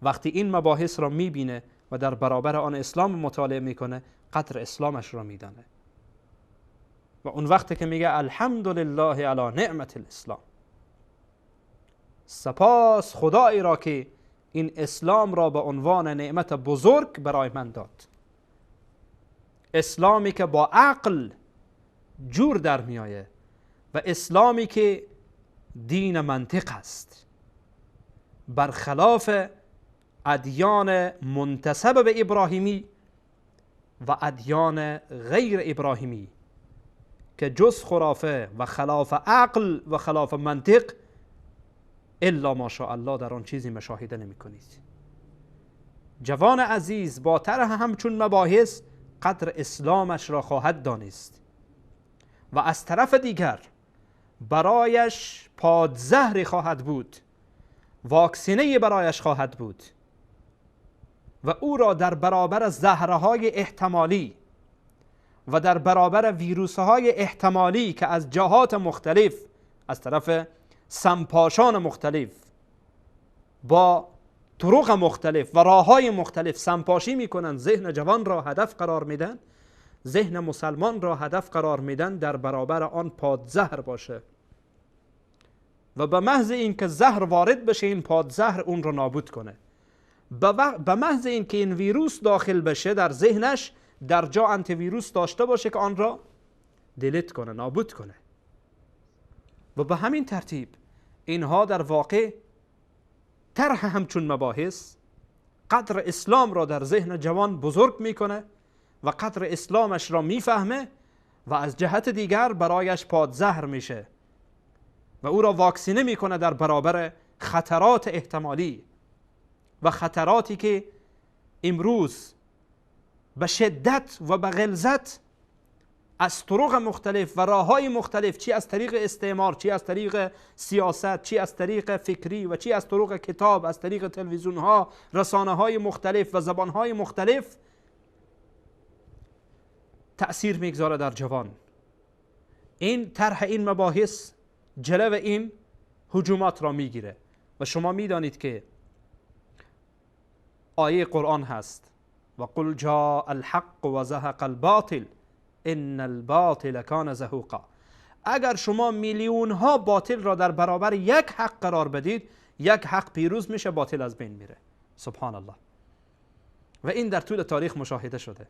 وقتی این مباحث را میبینه و در برابر آن اسلام مطالعه میکنه قدر اسلامش را میدانه و اون وقتی که میگه الحمدلله علی نعمت الاسلام، سپاس خدایی را که این اسلام را به عنوان نعمت بزرگ برای من داد، اسلامی که با عقل جور در میآید و اسلامی که دین منطق است، برخلاف ادیان منتسب به ابراهیمی و ادیان غیر ابراهیمی که جز خرافه و خلاف عقل و خلاف منطق الا ماشاءالله در آن چیزی مشاهده نمی کنید. جوان عزیز با طرح همچون مباحث قدر اسلامش را خواهد دانست و از طرف دیگر برایش پادزهری خواهد بود، واکسینه برایش خواهد بود و او را در برابر زهرهای احتمالی و در برابر ویروسهای احتمالی که از جهات مختلف از طرف سمپاشان مختلف با طرق مختلف و راههای مختلف سمپاشی میکنن، ذهن جوان را هدف قرار میدن، ذهن مسلمان را هدف قرار میدن، در برابر آن پادزهر باشه و به محض این که زهر وارد بشه این پادزهر اون را نابود کنه، به محض این که این ویروس داخل بشه در ذهنش در جا انتی ویروس داشته باشه که آن را دیلیت کنه، نابود کنه. و به همین ترتیب اینها در واقع طرح همچون مباحث قدر اسلام را در ذهن جوان بزرگ میکنه و قدر اسلامش را میفهمه و از جهت دیگر برایش پادزهر میشه و او را واکسینه میکنه در برابر خطرات احتمالی و خطراتی که امروز به شدت و به غلظت از طرق مختلف و راههای مختلف، چی از طریق استعمار، چی از طریق سیاست، چی از طریق فکری و چی از طریق کتاب، از طریق تلویزیون ها، رسانه های مختلف و زبان های مختلف تأثیر میگذاره در جوان. این طرح این مباحث جلو این هجومات را میگیره و شما میدانید که آیه قرآن هست و قل جاء الحق و زهق الباطل ان الباطل کان زهوقا. اگر شما میلیون ها باطل را در برابر یک حق قرار بدید، یک حق پیروز میشه، باطل از بین میره. سبحان الله. و این در طول تاریخ مشاهده شده.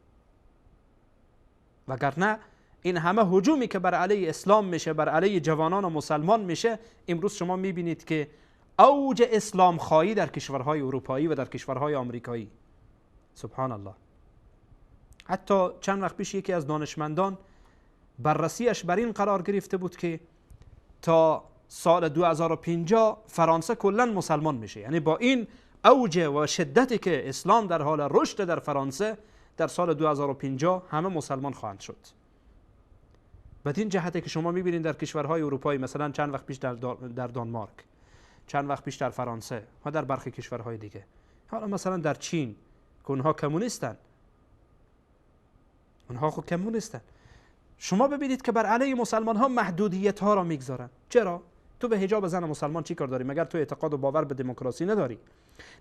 وگرنه این همه هجومی که بر علیه اسلام میشه، بر علیه جوانان و مسلمان میشه، امروز شما میبینید که اوج اسلام خواهی در کشورهای اروپایی و در کشورهای آمریکایی. سبحان الله. حتی چند وقت پیش یکی از دانشمندان بررسیش بر این قرار گرفته بود که تا سال 2050 فرانسه کلا مسلمان میشه. یعنی با این اوج و شدتی که اسلام در حال رشد در فرانسه، در سال 2050 همه مسلمان خواهند شد. بدین جهته که شما میبینید در کشورهای اروپایی، مثلا چند وقت پیش در دانمارک، چند وقت پیش در فرانسه و در برخی کشورهای دیگه، حالا مثلا در چین که اونها کمونیستن، اونها خود کمونیستن، شما ببینید که بر علیه مسلمان ها محدودیت ها را میگذارن. چرا؟ تو به حجاب زن مسلمان چی کار داری؟ مگر تو اعتقاد و باور به دموکراسی نداری؟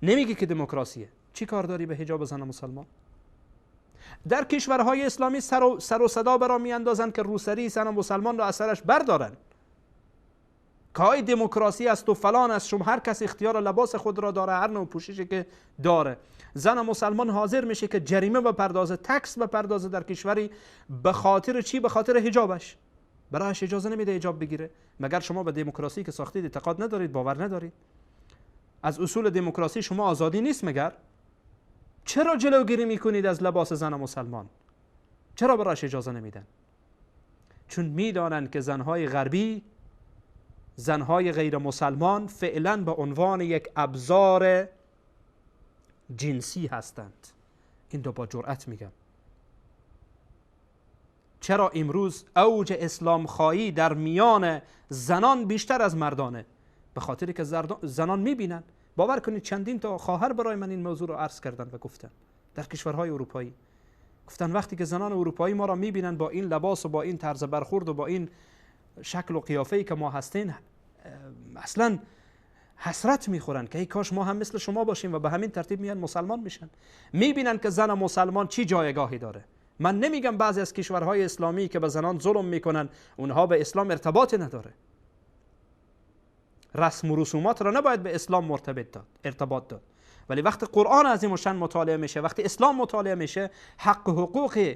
نمیگی که دموکراسیه، چی کار داری به حجاب زن مسلمان؟ در کشورهای اسلامی سر و صدا برا میاندازن که روسری زن مسلمان را از سرش بردارن، که های دموکراسی است و فلان است، شما هر کس اختیار لباس خود را داره، هر نوع پوششی که داره. زن مسلمان حاضر میشه که جریمه بپردازه، تکس بپردازه در کشوری، به خاطر چی؟ به خاطر حجابش. برایش اجازه نمیده حجاب بگیره. مگر شما به دموکراسی که ساختید اعتقاد ندارید، باور ندارید؟ از اصول دموکراسی شما آزادی نیست مگر؟ چرا جلوگیری میکنید از لباس زن مسلمان؟ چرا برایش اجازه نمیدن؟ چون میدانن که زنهای غربی، زنهای غیر مسلمان فعلا به عنوان یک ابزار جنسی هستند. این رو با جرأت میگم. چرا امروز اوج اسلام خواهی در میان زنان بیشتر از مردانه؟ به خاطری که زنان میبینن. باور کنید چندین تا خواهر برای من این موضوع رو عرض کردن و گفتن در کشورهای اروپایی، گفتن وقتی که زنان اروپایی ما را میبینن با این لباس و با این طرز برخورد و با این شکل و قیافه‌ای که ما هستیم، اصلا حسرت میخورن که ای کاش ما هم مثل شما باشیم و به همین ترتیب میان مسلمان میشن. میبینن که زن مسلمان چی جایگاهی داره. من نمیگم بعضی از کشورهای اسلامی که به زنان ظلم میکنن اونها به اسلام ارتباطی نداره، رسم و رسومات را نباید به اسلام ارتباط داد، ولی وقتی قرآن عظیم الشأن مطالعه میشه، وقتی اسلام مطالعه میشه، حق و حقوق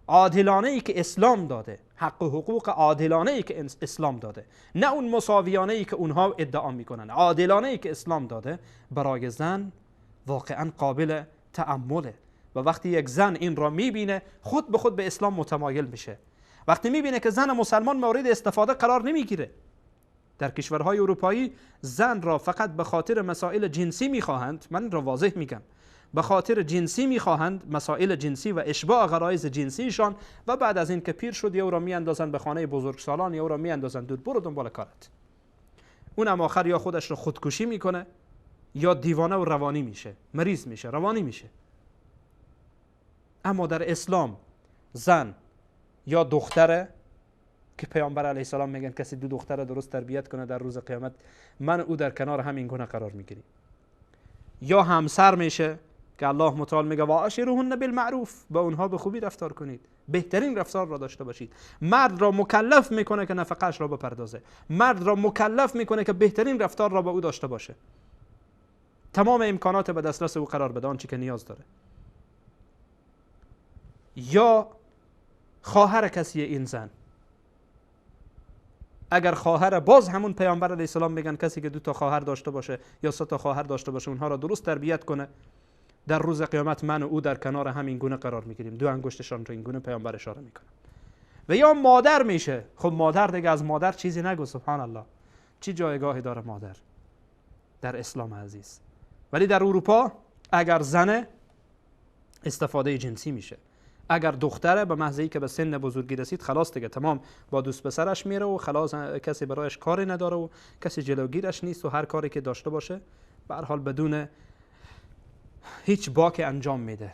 عادلانه ای که اسلام داده، حق و حقوق عادلانه ای که اسلام داده، نه اون مساویانه ای که اونها ادعا میکنن، عادلانه ای که اسلام داده برای زن واقعا قابل تأمله. و وقتی یک زن این را میبینه خود به خود به اسلام متمایل میشه. وقتی میبینه که زن مسلمان مورد استفاده قرار نمیگیره. در کشورهای اروپایی زن را فقط به خاطر مسائل جنسی میخواهند، من این را واضح میگم، به خاطر جنسی میخواهند، مسائل جنسی و اشباع غرایز جنسیشان، و بعد از این که پیر شد یا او را میاندازند به خانه بزرگسالان یا او را میاندازند دور، برو دنبال کارت. اونم آخر یا خودش را خودکشی میکنه یا دیوانه و روانی میشه، مریض میشه، روانی میشه. اما در اسلام زن یا دختره که پیامبر علیه السلام میگن کسی دو دختر درست تربیت کنه در روز قیامت من او در کنار همین گونه قرار میگیری، یا همسر میشه که الله متعال میگه وعاشروهن بالمعروف، با اونها به خوبی رفتار کنید، بهترین رفتار را داشته باشید. مرد را مکلف میکنه که نفقه‌اش را بپردازه، مرد را مکلف میکنه که بهترین رفتار را با او داشته باشه، تمام امکانات به دسترس او قرار بده، آنچه که نیاز داره. یا خواهر کسی این زن، اگر خواهر، باز همون پیامبر علیه السلام میگن کسی که 2 تا خواهر داشته باشه یا 3 تا خواهر داشته باشه اونها را درست تربیت کنه، در روز قیامت من و او در کنار همین گونه قرار میگیریم، 2 انگشتشان رو این گونه پیامبر اشاره میکنه. و یا مادر میشه، خب مادر دیگه از مادر چیزی نگو، سبحان الله، چی جایگاهی داره مادر در اسلام عزیز. ولی در اروپا اگر زنه استفاده جنسی میشه، اگر دختره به محض اینکه به سن بزرگی رسید خلاص دیگه تمام با دوست پسرش میره و خلاص کسی برایش کاری نداره و کسی جلوگیرش نیست و هر کاری که داشته باشه به هر حال بدون هیچ باکی انجام میده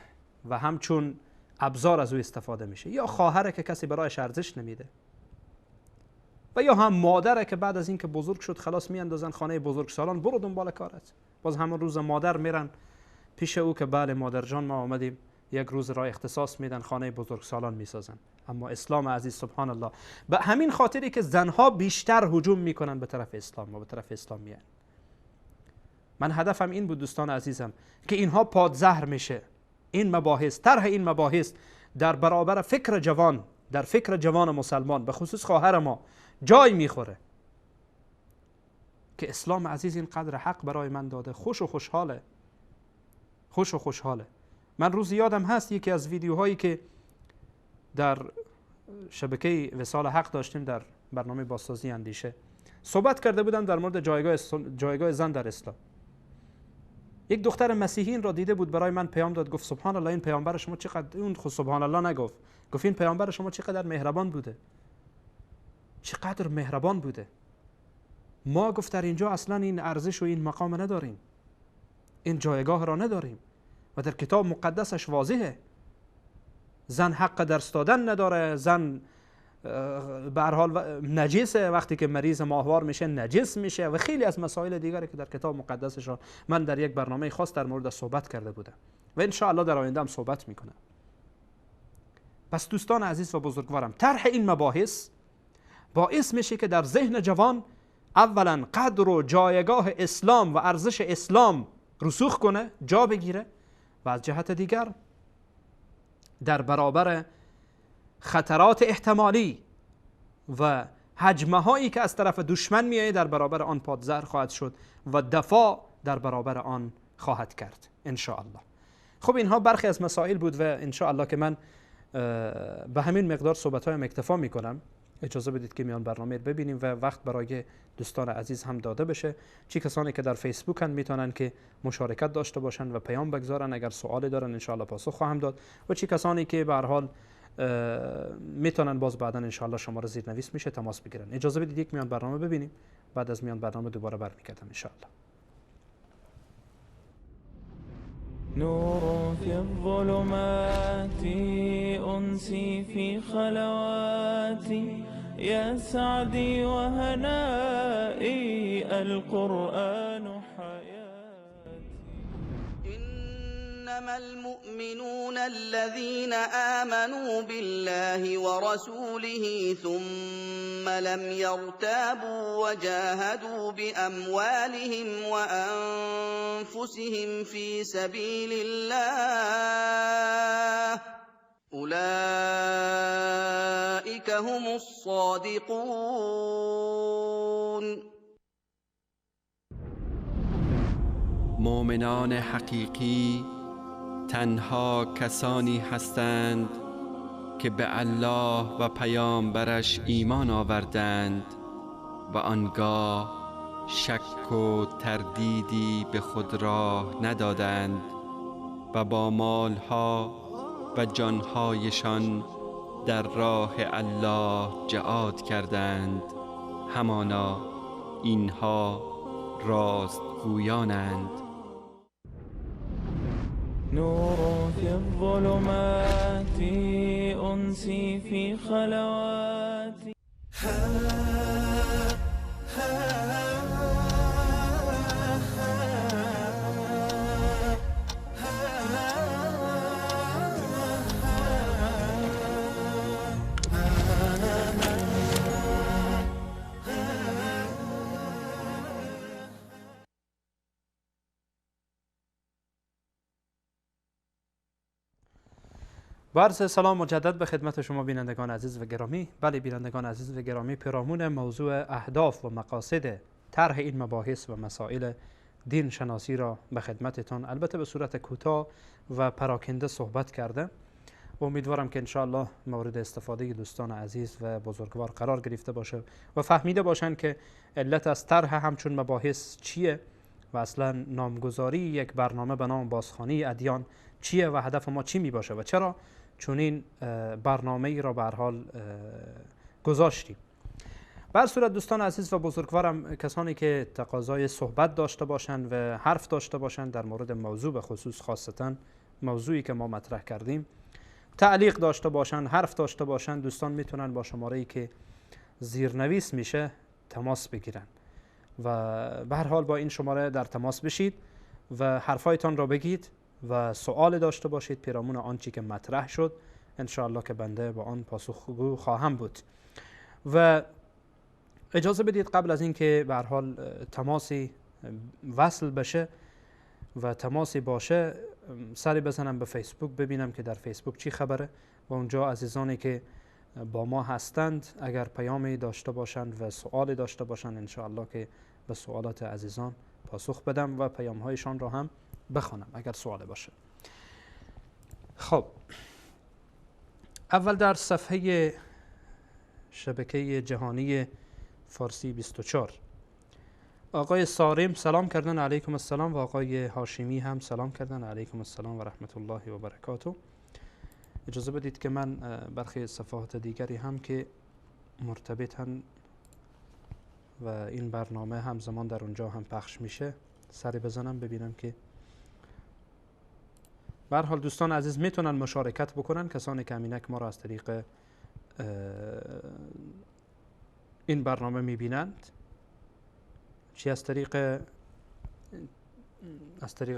و همچون ابزار از او استفاده میشه. یا خواهره که کسی برایش ارزش نمیده، و یا هم مادره که بعد از اینکه بزرگ شد خلاص میاندازن خانه بزرگسالان، برو دنبال کارت. باز همون روز مادر میرن پیش او که بله مادر جان ما آمدیم، یک روز را اختصاص میدن خانه بزرگسالان میسازن. اما اسلام عزیز سبحان الله به همین خاطری که زنها بیشتر هجوم میکنن به طرف اسلام و به طرف اسلام میان. من هدفم این بود دوستان عزیزم که اینها پادزهر میشه، این مباحث، طرح این مباحث در برابر فکر جوان، در فکر جوان مسلمان به خصوص خواهر ما جای میخوره که اسلام عزیز این قدر حق برای من داده. خوش و خوشحاله، خوش و خوشحاله. من روز یادم هست یکی از ویدیوهایی که در شبکه وصال حق داشتیم در برنامه بازسازی اندیشه صحبت کرده بودم در مورد جایگاه زن در اسلام. یک دختر مسیحی این را دیده بود، برای من پیام داد، گفت سبحان الله این پیامبر شما چقدر، اون خود سبحان الله نگفت، گفت این پیامبر شما چقدر مهربان بوده، چقدر مهربان بوده. ما گفت در اینجا اصلا این ارزش و این مقام نداریم، این جایگاه را نداریم و در کتاب مقدسش واضحه زن حق درس دادن نداره، زن به هر حال نجسه، وقتی که مریض ماهوار میشه نجس میشه و خیلی از مسائل دیگری که در کتاب مقدسش را من در یک برنامه خاص در مورد صحبت کرده بودم و ان شاء الله در آینده هم صحبت میکنم. پس دوستان عزیز و بزرگوارم، طرح این مباحث باعث میشه که در ذهن جوان اولا قدر و جایگاه اسلام و ارزش اسلام رسوخ کنه، جا بگیره، و از جهت دیگر در برابر خطرات احتمالی و هجمه هایی که از طرف دشمن میایه در برابر آن پادزهر خواهد شد و دفاع در برابر آن خواهد کرد ان شاء الله. خب اینها برخی از مسائل بود و ان شاء الله که من به همین مقدار صحبت هایم اکتفا میکنم. اجازه بدید که میان برنامه رو ببینیم و وقت برای دوستان عزیز هم داده بشه. چی کسانی که در فیسبوک هستند میتونن که مشارکت داشته باشن و پیام بگذارن، اگر سوالی دارن ان شاء الله پاسخ خواهم داد، و چی کسانی که به هر حال میتونن باز بعدا ان شاء الله شماره زیرنویس میشه تماس بگیرن. اجازه بدید یک میان برنامه ببینیم، بعد از میان برنامه دوباره برمیگردم ان شاء الله. نور في الظلمات أنسي في خلواتي يا سعدي وهنائي القرآن حياتي. إنما المؤمنون الذين آمنوا بالله ورسوله ثم لم يرتابوا وجاهدوا بأموالهم وأنفسهم في سبيل الله أولئك هم الصادقون. مؤمنان حقیقی تنها کسانی هستند که به الله و پیامبرش ایمان آوردند و آنگاه شک و تردیدی به خود راه ندادند و با مالها و جانهایشان در راه الله جهاد کردند. همانا اینها راستگویانند. نور في الظلمات أنسي في خلواتي. عرض سلام مجدد به خدمت شما بینندگان عزیز و گرامی. بله بینندگان عزیز و گرامی، پیرامون موضوع اهداف و مقاصد طرح این مباحث و مسائل دین شناسی را به خدمتتان البته به صورت کوتاه و پراکنده صحبت کرده. امیدوارم که انشاءالله مورد استفاده دوستان عزیز و بزرگوار قرار گرفته باشه و فهمیده باشند که علت از طرح همچون مباحث چیه و اصلا نامگذاری یک برنامه به نام بازخوانی ادیان چیه و هدف ما چی می باشه و چرا چون این برنامه ای را به هر حال گذاشتیم. به هر صورت دوستان عزیز و بزرگوارم، کسانی که تقاضای صحبت داشته باشند و حرف داشته باشند در مورد موضوع، به خصوص خاصتا موضوعی که ما مطرح کردیم، تعلیق داشته باشند، حرف داشته باشند، دوستان میتونن با شماره‌ای که زیرنویس میشه تماس بگیرن و به هر حال با این شماره در تماس بشید و حرفایتان را بگید و سوال داشته باشید پیرامون آنچه که مطرح شد، انشاءالله که بنده با آن پاسخگو خواهم بود. و اجازه بدید قبل از اینکه به هر حال تماسی وصل بشه و تماسی باشه، سری بزنم به فیسبوک ببینم که در فیسبوک چی خبره و اونجا عزیزانی که با ما هستند اگر پیامی داشته باشند و سوالی داشته باشند، انشاءالله که به سوالات عزیزان پاسخ بدم و پیام‌هایشان را هم بخوانم اگر سوالی باشه. خب، اول در صفحه شبکه جهانی فارسی 24 آقای سارم سلام کردن علیکم السلام و آقای هاشمی هم سلام کردن علیکم السلام و رحمت الله و برکاته. اجازه بدید که من برخی صفحات دیگری هم که مرتبطن و این برنامه همزمان در اونجا هم پخش میشه سری بزنم ببینم که به هر حال دوستان عزیز میتونن مشارکت بکنن. کسانی که همینک ما را از طریق این برنامه میبینند، چی از طریق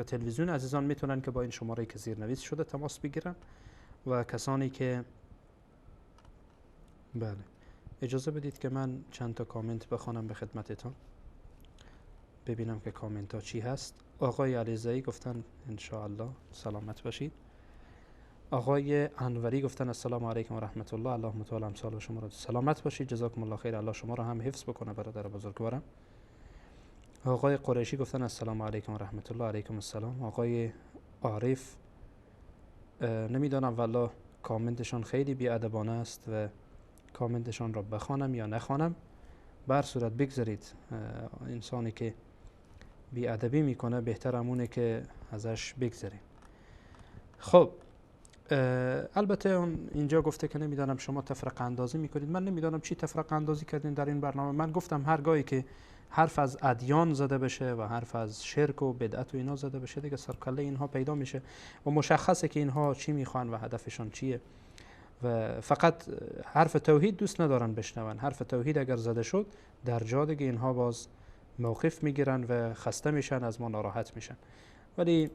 تلویزیون، عزیزان میتونن که با این شماره که زیرنویس شده تماس بگیرن و کسانی که بله اجازه بدید که من چند تا کامنت بخوانم به خدمتتان ببینم که کامنت ها چی هست. آقای علیزایی گفتن انشاءالله سلامت باشید. آقای انوری گفتن السلام علیکم و رحمت الله، اللهم تعالی امسال شما را سلامت باشید، جزاکم الله خیر، الله شما را هم حفظ بکنه برادر بزرگوارم. آقای قریشی گفتن السلام علیکم و رحمت الله، علیکم السلام. آقای عارف نمیدانم والله کامنتشان خیلی بی‌ادبانه است و کامنتشان را بخوانم یا نخوانم، بر صورت بگذارید. انسانی که بی‌ادبی میکنه بهتر همونه که ازش بگذاریم. خب البته اینجا گفته که نمیدانم شما تفرقه اندازی میکنید. من نمیدانم چی تفرقه اندازی کردین در این برنامه. من گفتم هرگاهی که حرف از ادیان زده بشه و حرف از شرک و بدعت و اینا زده بشه دیگه سرکله اینها پیدا میشه و مشخصه که اینها چی میخوان و هدفشان چیه و فقط حرف توحید دوست ندارن بشنون. حرف توحید اگر زده شد در جا دیگه اینها باز موقف میگیرن و خسته میشن، از ما ناراحت میشن. ولی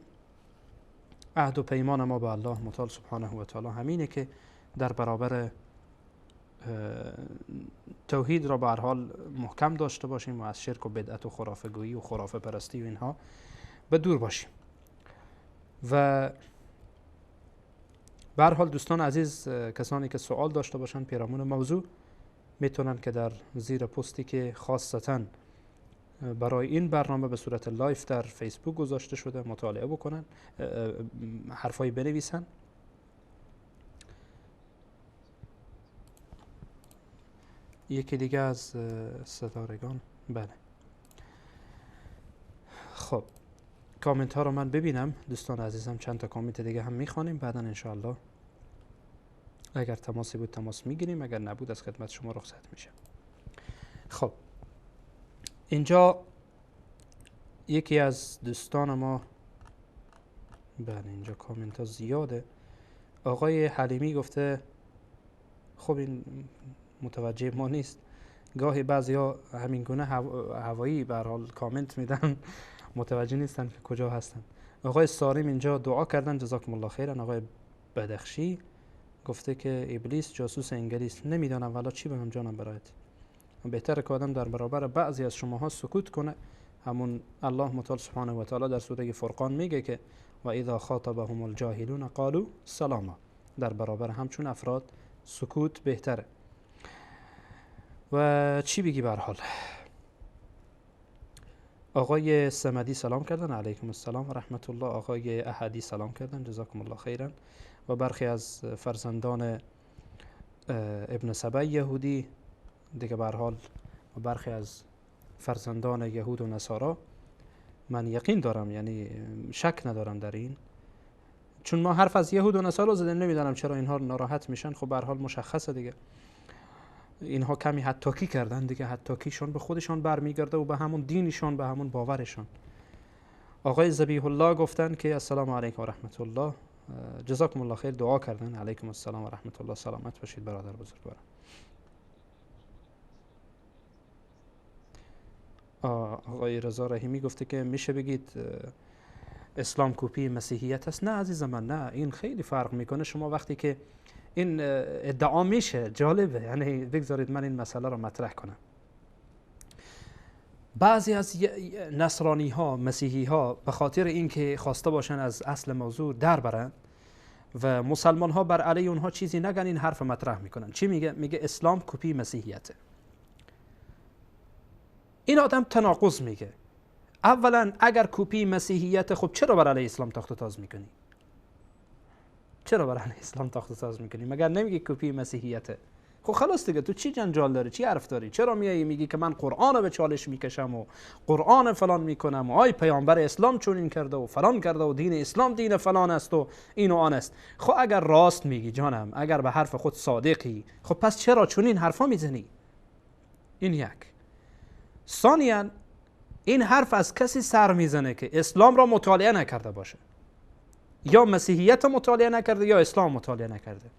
عهد و پیمان ما با الله متعال سبحانه و تعالی همینه که در برابر توحید را به هر حال محکم داشته باشیم و از شرک و بدعت و خرافه گویی و خرافه پرستی و اینها به دور باشیم. و به هر حال دوستان عزیز، کسانی که سوال داشته باشن پیرامون موضوع میتونن که در زیر پستی که خاصتا برای این برنامه به صورت لایف در فیسبوک گذاشته شده مطالعه بکنن، حرفایی بنویسن. یکی دیگه از ستارگان، بله. خب کامنت ها رو من ببینم دوستان عزیزم، چند تا کامنت دیگه هم میخوانیم، بعدا انشاءالله اگر تماسی بود تماس میگیریم، اگر نبود از خدمت شما رخصت میشه. خب اینجا یکی از دوستان ما، بله اینجا کامنت ها زیاده. آقای حلیمی گفته، خب این متوجه ما نیست، گاهی بعضی ها همین گونه هوایی به هر حال کامنت میدن متوجه نیستن که کجا هستن. آقای ساریم اینجا دعا کردن جزاکم الله خیرا. آقای بدخشی گفته که ابلیس جاسوس انگلیس. نمیدانم والا چی بگم جانم برایت. بهتره که آدم در برابر بعضی از شماها سکوت کنه. همون الله متعال سبحانه و تعالی در سوره فرقان میگه که و اذا خاطبهم الجاهلون قالوا سلاما. در برابر همچون افراد سکوت بهتره. و چی بگی به هر حال. آقای سمدی سلام کردن، علیکم السلام و رحمت الله. آقای احدی سلام کردن، جزاکم الله خیرا. و برخی از فرزندان ابن سبع یهودی دیگه به هر حال و برخی از فرزندان یهود و نصارا، من یقین دارم، یعنی شک ندارم در این، چون ما حرف از یهود و نصارا زدیم، نمیدونم چرا اینها ناراحت میشن. خب به هر حال مشخصه دیگه، اینها کمی حتاکی کردن دیگه، حتاکیشون به خودشان برمیگرده و به همون دینشان، به همون باورشان. آقای ذبیح الله گفتن که السلام علیکم و رحمت الله، جزاکم الله خیر، دعا کردن. علیکم السلام و رحمت الله، سلامت باشید برادر بزرگوارم. آقای رضا رحیمی گفته که میشه بگید اسلام کپی مسیحیت است؟ نه عزیز من، نه، این خیلی فرق میکنه. شما وقتی که این ادعا میشه، جالبه، یعنی بگذارید من این مسئله رو مطرح کنم. بعضی از نصرانی ها، مسیحی ها به خاطر اینکه خواسته باشن از اصل موضوع در برن و مسلمان ها بر علیه اونها چیزی نگن، این حرف مطرح میکنن. چی میگه؟ میگه اسلام کپی مسیحیته. این آدم تناقض میگه. اولا اگر کپی مسیحیت، خب چرا بر علیه اسلام تاخت و تاز میکنی؟ چرا بر علیه اسلام تاخت و تاز میکنی؟ مگر نمیگی کپی مسیحیته؟ خب خلاص دیگه، تو چی جنجال داری؟ چی حرف داری؟ چرا میای میگی که من قرآن رو به چالش میکشم و قرآن فلان میکنم و آی پیامبر اسلام چون این کرده و فلان کرده و دین اسلام دین فلان است و این و آن است؟ خب اگر راست میگی جانم، اگر به حرف خود صادقی، خب پس چرا چون این حرفا میزنی؟ این یک. ثانیاً این حرف از کسی سر میزنه که اسلام را مطالعه نکرده باشه، یا مسیحیت مطالعه نکرده یا اسلام مطالعه نکرده،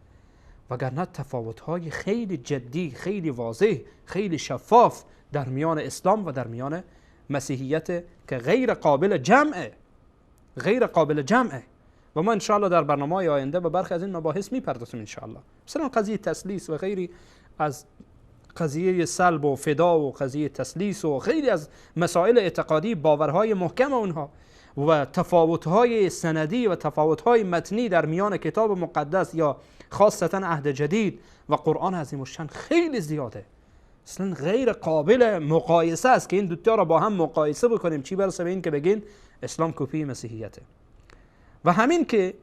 وگرنه تفاوت‌های خیلی جدی، خیلی واضح، خیلی شفاف در میان اسلام و در میان مسیحیت که غیر قابل جمعه، غیر قابل جمعه. و ما انشاءالله در برنامه‌های آینده به برخی از این مباحث میپردازیم انشاءالله، مثلا قضیه تسلیس و غیری از قضیه سلب و فدا و قضیه تسلیس و خیلی از مسائل اعتقادی، باورهای محکم اونها و تفاوت‌های سندی و تفاوت‌های متنی در میان کتاب مقدس یا خاصتا عهد جدید و قرآن عظیم الشان خیلی زیاده. اصلا غیر قابل مقایسه است که این دوتا را با هم مقایسه بکنیم، چی برسه به این که بگین اسلام کپی مسیحیته. و همین که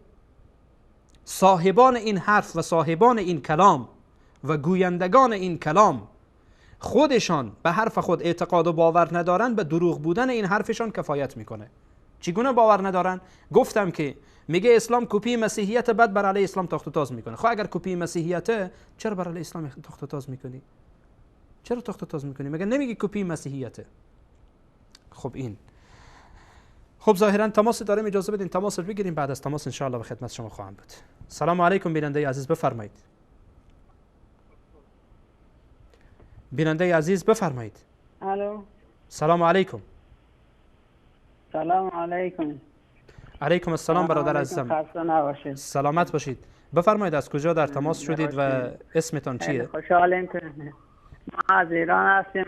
صاحبان این حرف و صاحبان این کلام و گویندگان این کلام خودشان به حرف خود اعتقاد و باور ندارن، به دروغ بودن این حرفشان کفایت میکنه. چگونه باور ندارن؟ گفتم که میگه اسلام کپی مسیحیت، بعد بر علیه اسلام تاخت و تاز میکنه. خب اگر کپی مسیحیته چرا بر علیه اسلام تاخت و تاز میکنی؟ چرا تاخت و تاز میکنی؟ مگه نمیگی کپی مسیحیته؟ خب این، خب ظاهرا تماس داریم، اجازه بدین تماس رو بگیریم، بعد از تماس ان شاء الله به خدمت شما خواهم بود. سلام علیکم بیننده عزیز، بفرمایید. بیننده عزیز بفرمایید. الو. سلام علیکم. سلام علیکم. علیکم السلام برادر عزیزم. خسته نباشید. سلامت باشید. بفرمایید از کجا در تماس شدید و اسمتان چیه؟ خوشحالیم که ما از ایران هستیم.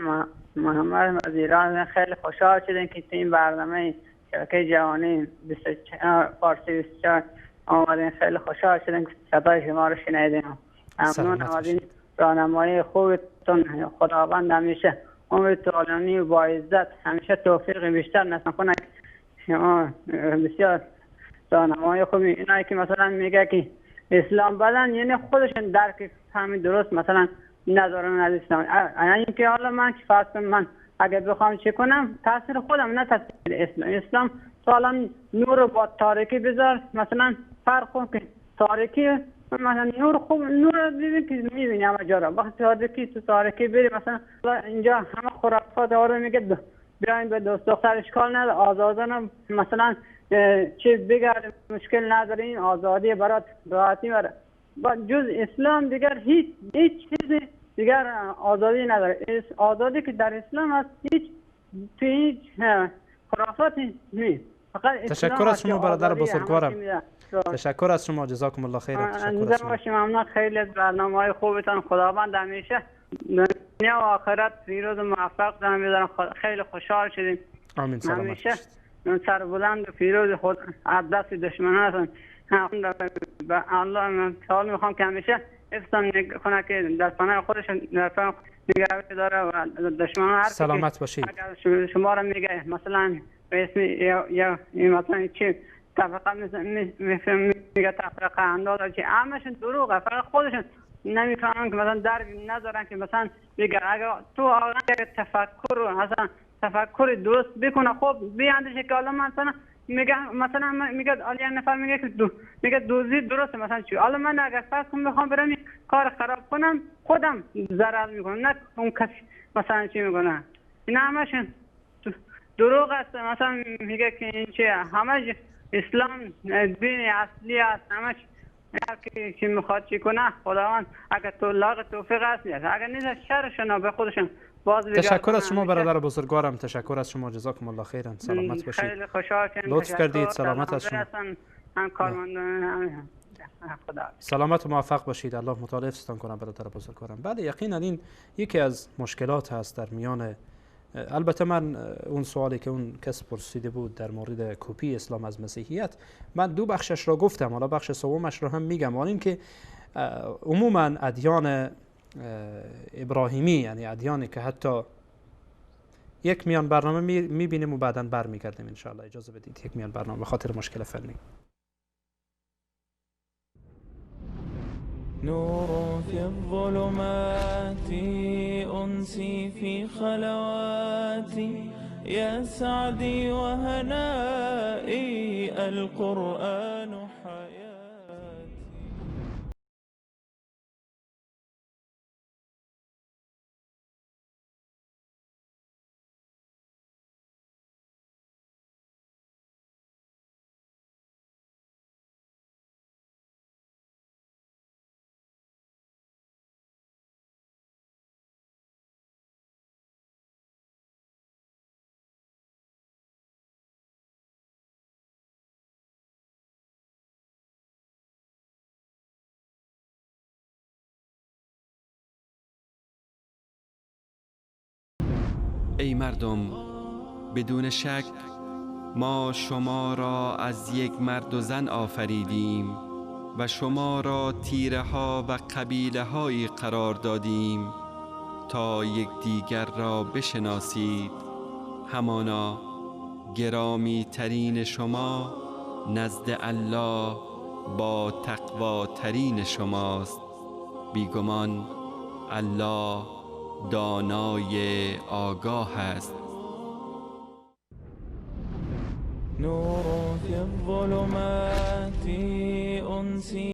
محمد از ایران. خیلی خوشحال شدیم که این برنامه شبکه جهانی 24 فارسی 24 آمدین. خیلی خوشحال شدیم که صدای شما رو شنیدیم. ممنون از این راهنمایی خوبتون. خداوند همیشه عمر طولانی و با عزت همیشه توفیق بیشتر نصیب کنه. شما بسیار راهنمایی خوبی. اینایی که مثلا میگه که اسلام بدن یعنی خودشون درک همین درست مثلا ندارن از اسلام. یعنی که حالا من که فرض من اگر بخوام چه کنم تاثیر خودم نه تاثیر اسلام. تو الان نور رو با تاریکی بذار مثلا فرق کن که تاریکی مثلا نور خوب نور رو ببین که میبینی همه جا را. وقتی تاریکی تو تاریکی بری مثلا اینجا همه خرافات ها رو میگه بیاین به دوست دختر اشکال نداره آزادانه مثلا چی بگرد مشکل نداره. این آزادی برات راحتی بره. جز اسلام دیگر هیچ چیزی دیگر آزادی نداره. آزادی که در اسلام هست تو هیچ خرافاتی نیست. تشکر از شما برادر بزرگوارم. تشکر از شما. جزاکم الله خیر. تشکر از شما. ممنون. خیلی از برنامه‌های خوبتان. خداوند همیشه دنیا و آخرت پیروز و موفق دارم می‌ذارم. خیلی خوشحال شدیم. آمین. سلامت همیشه سر بلند و پیروز خود از دست دشمنان هستن. الله من سوال میخوام که همیشه حفظم کنه که در پناه خودش در پناه نگهداری داره و دشمنان هر سلامت باشید. اگر شما را میگه مثلا به اسم یا مثلا چی تفرقه میگه تفرقه انداز چی همشون دروغه. فقط خودشون نمیفهمن که مثلا درک ندارن که مثلا میگه اگر تو واقعا تفکر رو مثلا تفکر درست بکنه خب بیاندیشه که حالا مثلا مثلا میگه یک نفر میگه که میگه دوزی درسته مثلا چی. حالا من اگر فرض کنم بخوام برم کار خراب کنم خودم ضرر میکنم نه اون کسی مثلا چی میکنه. اینا همشون دروغ است. مثلا میگه که این چیه همش اسلام دین اصلی است. همش هر کی میخواد چی کنه خداوند اگر تو لاغ توفیق است اگر نیست شرشون به خودشون باز. تشکر از شما برادر بزرگوارم. تشکر از شما. جزاکم الله خیرا. سلامت باشید. خیلی خوشحال شدم. لطف کردید. سلامت از شما. سلامت و موفق باشید. الله مطال حفظتان کنه برادر بزرگوارم. بله یقینا این یکی از مشکلات هست در میان. البته من اون سوالی که اون کس پرسیده بود در مورد کپی اسلام از مسیحیت من دو بخشش را گفتم. حالا بخش سومش را هم میگم. آن این که عموما ادیان ابراهیمی یعنی ادیانی که حتی یک میان برنامه میبینیم و بعدا برمیگردیم ان شاء الله. اجازه بدید یک میان برنامه به خاطر مشکل فنی. نور في الظلمات أنسي في خلواتي يا سعدي وهنائي القرآن حياتي. ای مردم، بدون شک ما شما را از یک مرد و زن آفریدیم و شما را تیره ها و قبیله هایی قرار دادیم تا یکدیگر را بشناسید. همانا گرامی ترین شما نزد الله با تقوا ترین شماست. بیگمان الله دانای آگاه است. نور في الظلمات أنسي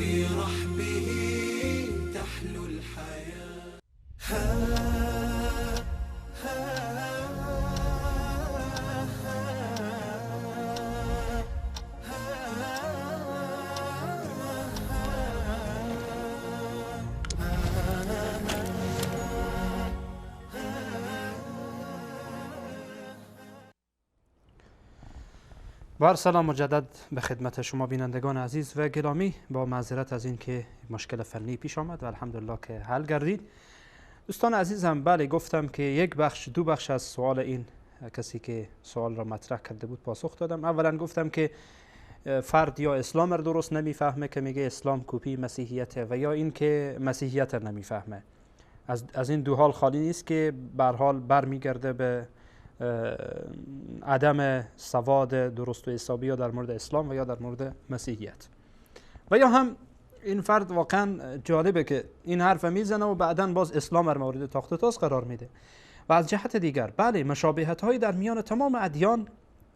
في رحبه تحلو الحياة. بار سلام مجدد به خدمت شما بینندگان عزیز و گرامی. با معذرت از این که مشکل فنی پیش آمد و الحمدلله که حل گردید. دوستان عزیزم، بله گفتم که یک بخش دو بخش از سوال این کسی که سوال را مطرح کرده بود پاسخ دادم. اولا گفتم که فرد یا اسلام را درست نمیفهمه که میگه اسلام کپی مسیحیته و یا این که مسیحیت را نمیفهمه. از این دو حال خالی نیست که به هر حال برمیگرده به عدم سواد درست و حسابی یا در مورد اسلام و یا در مورد مسیحیت. و یا هم این فرد واقعا جالبه که این حرف میزنه و بعداً باز اسلام را مورد تاخت و تاز قرار میده. و از جهت دیگر بله مشابهت هایی در میان تمام ادیان،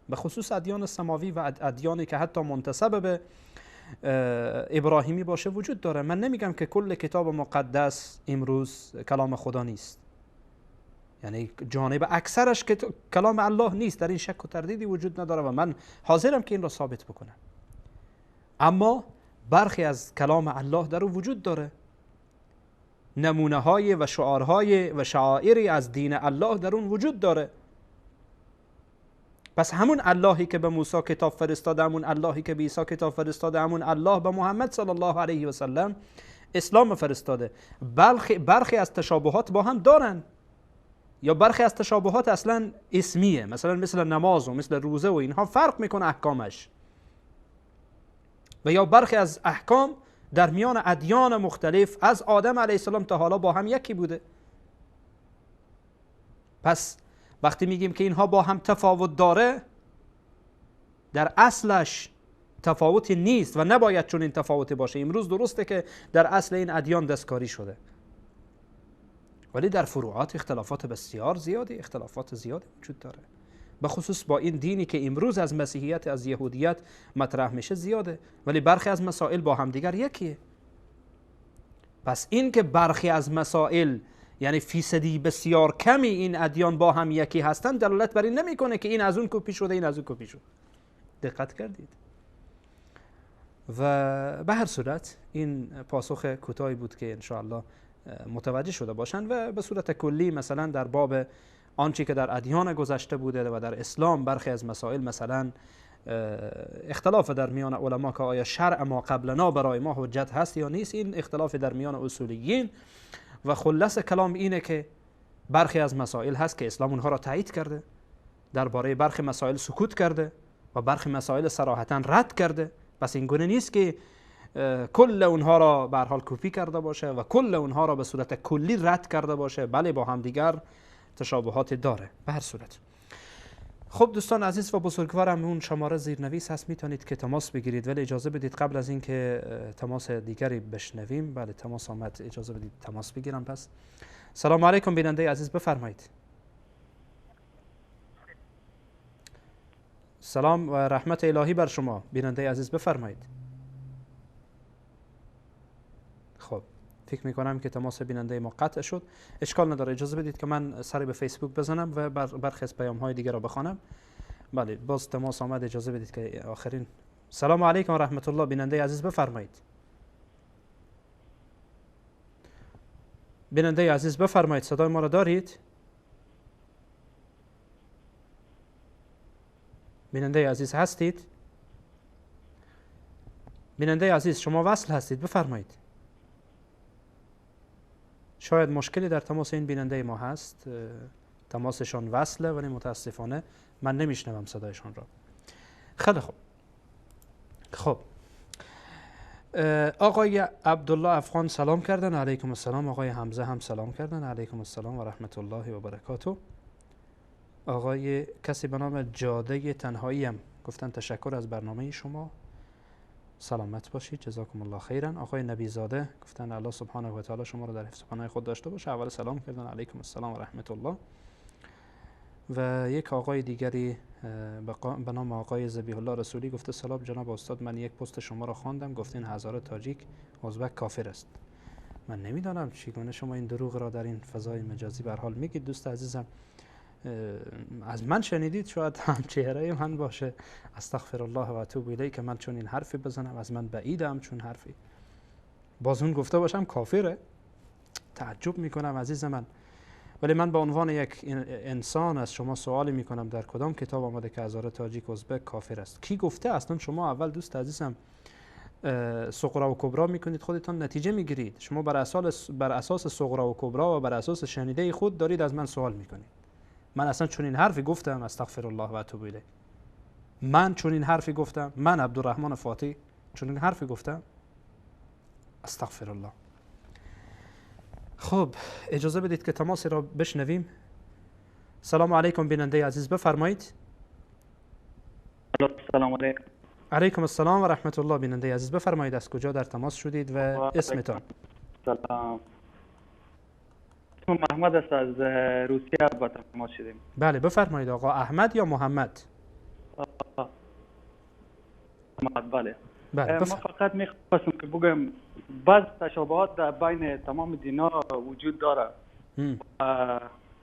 به خصوص ادیان سماوی و ادیانی که حتی منتسب به ابراهیمی باشه وجود داره. من نمیگم که کل کتاب مقدس امروز کلام خدا نیست، یعنی جانب اکثرش که کلام الله نیست، در این شک و تردیدی وجود نداره و من حاضرم که این را ثابت بکنم. اما برخی از کلام الله در او وجود داره، نمونه های و شعارهای و شعائری از دین الله در اون وجود داره. پس همون اللهی که به موسی کتاب فرستاده، همون اللهی که به عیسی کتاب فرستاده، همون الله به محمد صلی الله علیه و سلم اسلام فرستاده. برخی از تشابهات با هم دارن، یا برخی از تشابهات اصلا اسمیه، مثلا مثل نماز و مثل روزه و اینها فرق میکنه احکامش. و یا برخی از احکام در میان ادیان مختلف از آدم علیه السلام تا حالا با هم یکی بوده. پس وقتی میگیم که اینها با هم تفاوت داره، در اصلش تفاوتی نیست و نباید چون این تفاوتی باشه. امروز درسته که در اصل این ادیان دستکاری شده، ولی در فروعات اختلافات بسیار زیادی، اختلافات زیادی وجود داره، به خصوص با این دینی که امروز از مسیحیت، از یهودیت مطرح میشه زیاده، ولی برخی از مسائل با هم دیگر یکیه. پس این که برخی از مسائل یعنی فیصدی بسیار کمی این ادیان با هم یکی هستند دلالت بر این نمیکنه که این از اون کپی شده، این از اون کپی شده. دقت کردید؟ و به هر صورت این پاسخ کوتاهی بود که انشاءالله متوجه شده باشند. و به صورت کلی مثلا در باب آنچه که در ادیان گذشته بوده و در اسلام برخی از مسائل، مثلا اختلاف در میان علما که آیا شرع ما قبلنا برای ما حجت هست یا نیست، این اختلاف در میان اصولیین. و خلاص کلام اینه که برخی از مسائل هست که اسلام اونها را تایید کرده، درباره برخی مسائل سکوت کرده و برخی مسائل صراحتا رد کرده. پس این گونه نیست که کل اونها را به هر حال کپی کرده باشه و کل اونها را به صورت کلی رد کرده باشه. بله با هم دیگر تشابهات داره به هر صورت. خب دوستان عزیز و بزرگوارم، اون شماره زیرنویس هست، میتونید که تماس بگیرید، ولی اجازه بدید قبل از این که تماس دیگری بشنویم، بله تماس آمد، اجازه بدید تماس بگیرم. پس سلام علیکم بیننده عزیز، بفرمایید. سلام و رحمت الهی بر شما بیننده عزیز، بفرمایید. خب فکر میکنم که تماس بیننده ما قطع شد. اشکال نداره، اجازه بدید که من سری به فیسبوک بزنم و برخی از پیام های دیگر را بخوانم. بله باز تماس آمد، اجازه بدید که آخرین. سلام علیکم و رحمت الله بیننده عزیز، بفرمایید. بیننده عزیز بفرمایید، صدای ما را دارید؟ بیننده عزیز هستید؟ بیننده عزیز شما وصل هستید، بفرمایید. شاید مشکلی در تماس این بیننده ما هست، تماسشان وصله ولی متاسفانه من نمیشنوم صدایشان را. خیلی خوب. خب آقای عبدالله افغان سلام کردن، علیکم السلام. آقای حمزه هم سلام کردن، علیکم السلام و رحمت الله و برکاته. آقای کسی به نام جاده تنهایی هم گفتن تشکر از برنامه شما، سلامت باشید، جزاکم الله خیرا. آقای نبی زاده گفتن الله سبحانه و تعالی شما رو در حفظ و پناه خود داشته باشه. اول سلام کردن، علیکم السلام و رحمت الله. و یک آقای دیگری به نام آقای ذبیح الله رسولی گفته سلام جناب استاد، من یک پست شما را خواندم گفتین هزاره تاجیک ازبک کافر است. من نمیدانم چگونه شما این دروغ را در این فضای مجازی به هر حال میگید. دوست عزیزم از من شنیدید، شاید هم چهره من باشه، استغفر الله و اتوب الیه، که من چون این حرفی بزنم، از من بعیدم چون حرفی باز اون گفته باشم کافره. تعجب میکنم عزیز من. ولی من به عنوان یک انسان از شما سوالی میکنم، در کدام کتاب آمده که هزاره تاجیک ازبک کافر است؟ کی گفته؟ اصلا شما اول دوست عزیزم صغرا و کبرا میکنید، خودتان نتیجه میگیرید. شما بر اساس صغرا و کبرا و بر اساس شنیده خود دارید از من سوال میکنید. من اصلا چون این حرفی گفتم؟ استغفر الله و اتوب الیه. من چون این حرفی گفتم؟ من عبدالرحمن فاتی چون این حرفی گفتم؟ استغفر الله. خب اجازه بدید که تماسی را بشنویم. سلام علیکم بیننده عزیز، بفرمایید. سلام علیکم. علیکم السلام و رحمت الله. بیننده عزیز بفرمایید از کجا در تماس شدید و اسمتان؟ سلام، اسم محمد است، از روسیه با تماس شدیم. بله بفرمایید. آقا احمد یا محمد؟ محمد. بله. بله ما فقط میخواستم که بگم بعض تشابهات در بین تمام دینا وجود داره،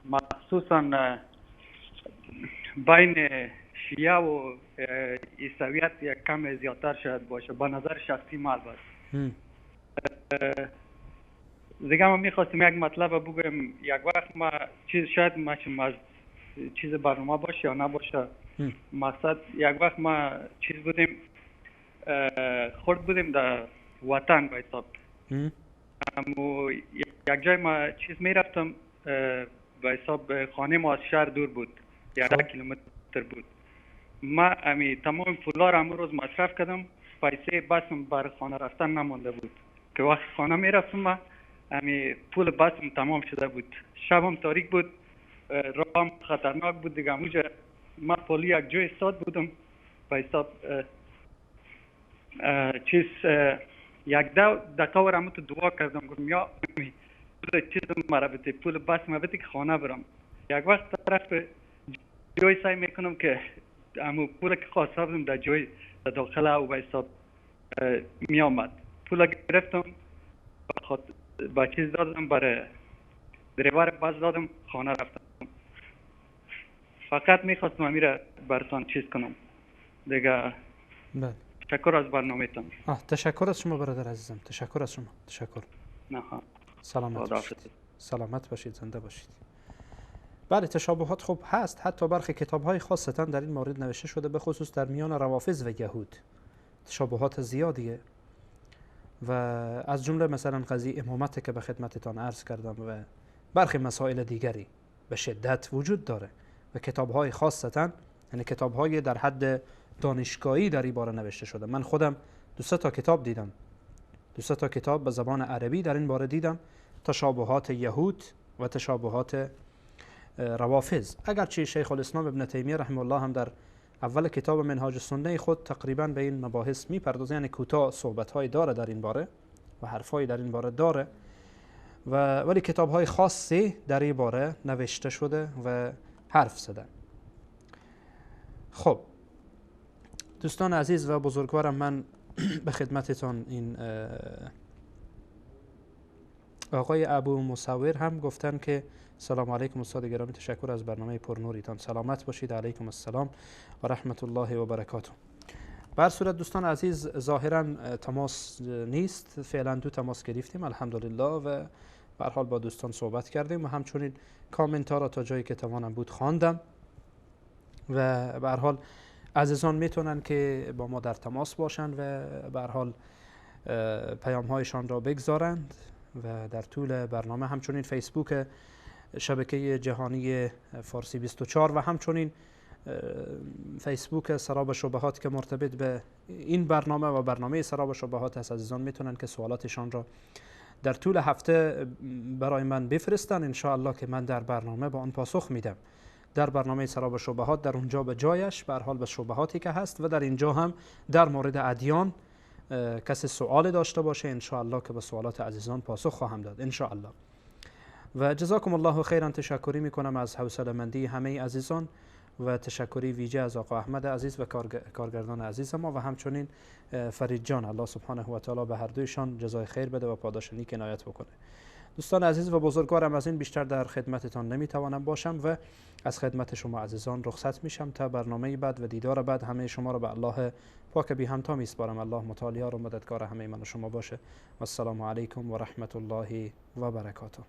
مخصوصا بین شیعه و عیسویت یک کم زیادتر شاید باشه، به نظر شخصی ما. البته دیگه ما میخواستیم یک مطلب بگم. یک وقت ما شاید از چیز برنامه باشه یا نباشه، مقصد یک وقت ما چیز بودیم، خورد بودیم در وطن به حساب. اما یک جای ما چیز میرفتم، به حساب خانه ما از شهر دور بود، 11 کیلومتر بود. ما امی تمام پولا را امروز مصرف کردم، پیسه بسم بر خانه رفتن نمانده بود. که وقت خانه میرفتم ما امی پول بسم تمام شده بود. شبم تاریک بود، راه خطرناک بود دیگه. اونجا ما پولی یک جای استاد بودم به حساب چیز یک دقیقه ورم تو دعا کردم، گفتم یا پول چیز مرا بده، پول بسم بده که خانه برم. یک وقت طرف جای سعی میکنم که امو پول که خواسته بودم در جای داخل او به حساب می آمد. پول گرفتم با چیز دادم، برای دریور بس دادم، خانه رفتم. فقط میخواستم امیره براتون چیز کنم دیگه. بله. تشکر از برنامه‌تان. تشکر از شما برادر عزیزم، تشکر از شما. تشکر. نه سلامت باشید. سلامت باشید، زنده باشید. بله تشابهات خوب هست، حتی برخی کتاب‌های خاصتا در این مورد نوشته شده، به خصوص در میان روافض و یهود تشابهات زیادیه و از جمله مثلا قضیه امامت که به خدمتتان عرض کردم و برخی مسائل دیگری به شدت وجود داره و کتاب‌های خاصتا، یعنی کتاب‌های در حد دانشگاهی در این باره نوشته شده. من خودم 2 تا کتاب دیدم، 2 تا کتاب به زبان عربی در این باره دیدم، تشابهات یهود و تشابهات روافض. اگرچه شیخ الاسلام ابن تیمیه رحمه الله هم در اول کتاب منهاج السنه خود تقریبا به این مباحث میپردازه، یعنی کوتاه صحبت‌های داره در این باره و حرفایی در این باره داره، ولی کتاب‌های خاصی در این باره نوشته شده و حرف زدن. خب دوستان عزیز و بزرگوارم، من به خدمتتان این آقای ابو مصور هم گفتن که سلام علیکم استاد گرامی، تشکر از برنامه پرنوریتان. سلامت باشید. علیکم السلام و رحمت الله و برکاته. بر صورت دوستان عزیز ظاهرا تماس نیست، فعلا 2 تماس گرفتیم الحمدلله و به هر حال با دوستان صحبت کردیم و همچنین کامنت ها را تا جایی که توانم بود خواندم و به هر حال عزیزان میتونن که با ما در تماس باشند و به هر حال پیام هایشان را بگذارند و در طول برنامه همچنین فیسبوک شبکه جهانی فارسی 24 و همچنین فیسبوک سراب شبهات که مرتبط به این برنامه و برنامه سراب شبهات هست، عزیزان میتونن که سوالاتشان را در طول هفته برای من بفرستن، ان شاء الله که من در برنامه با آن پاسخ میدم. در برنامه سراب شبهات در اونجا به جایش به هر حال به شبهاتی که هست و در اینجا هم در مورد ادیان کسی سوال داشته باشه ان شاء الله که به سوالات عزیزان پاسخ خواهم داد ان شاء الله. و جزاکم الله خیرا. تشکری میکنم از حوصله‌مندی همه عزیزان و تشکری ویژه از آقا احمد عزیز و کارگردان عزیز ما و همچنین فرید جان. الله سبحانه و تعالی به هر دویشان جزای خیر بده و پاداش نیک عنایت بکنه. دوستان عزیز و بزرگوارم، از این بیشتر در خدمتتان نمیتوانم باشم و از خدمت شما عزیزان رخصت میشم تا برنامه بعد و دیدار بعد. همه شما را به الله پاک بی همتا میسپارم. الله متعالی و مددگار همه من و شما باشه. و السلام علیکم و رحمت الله و برکاته.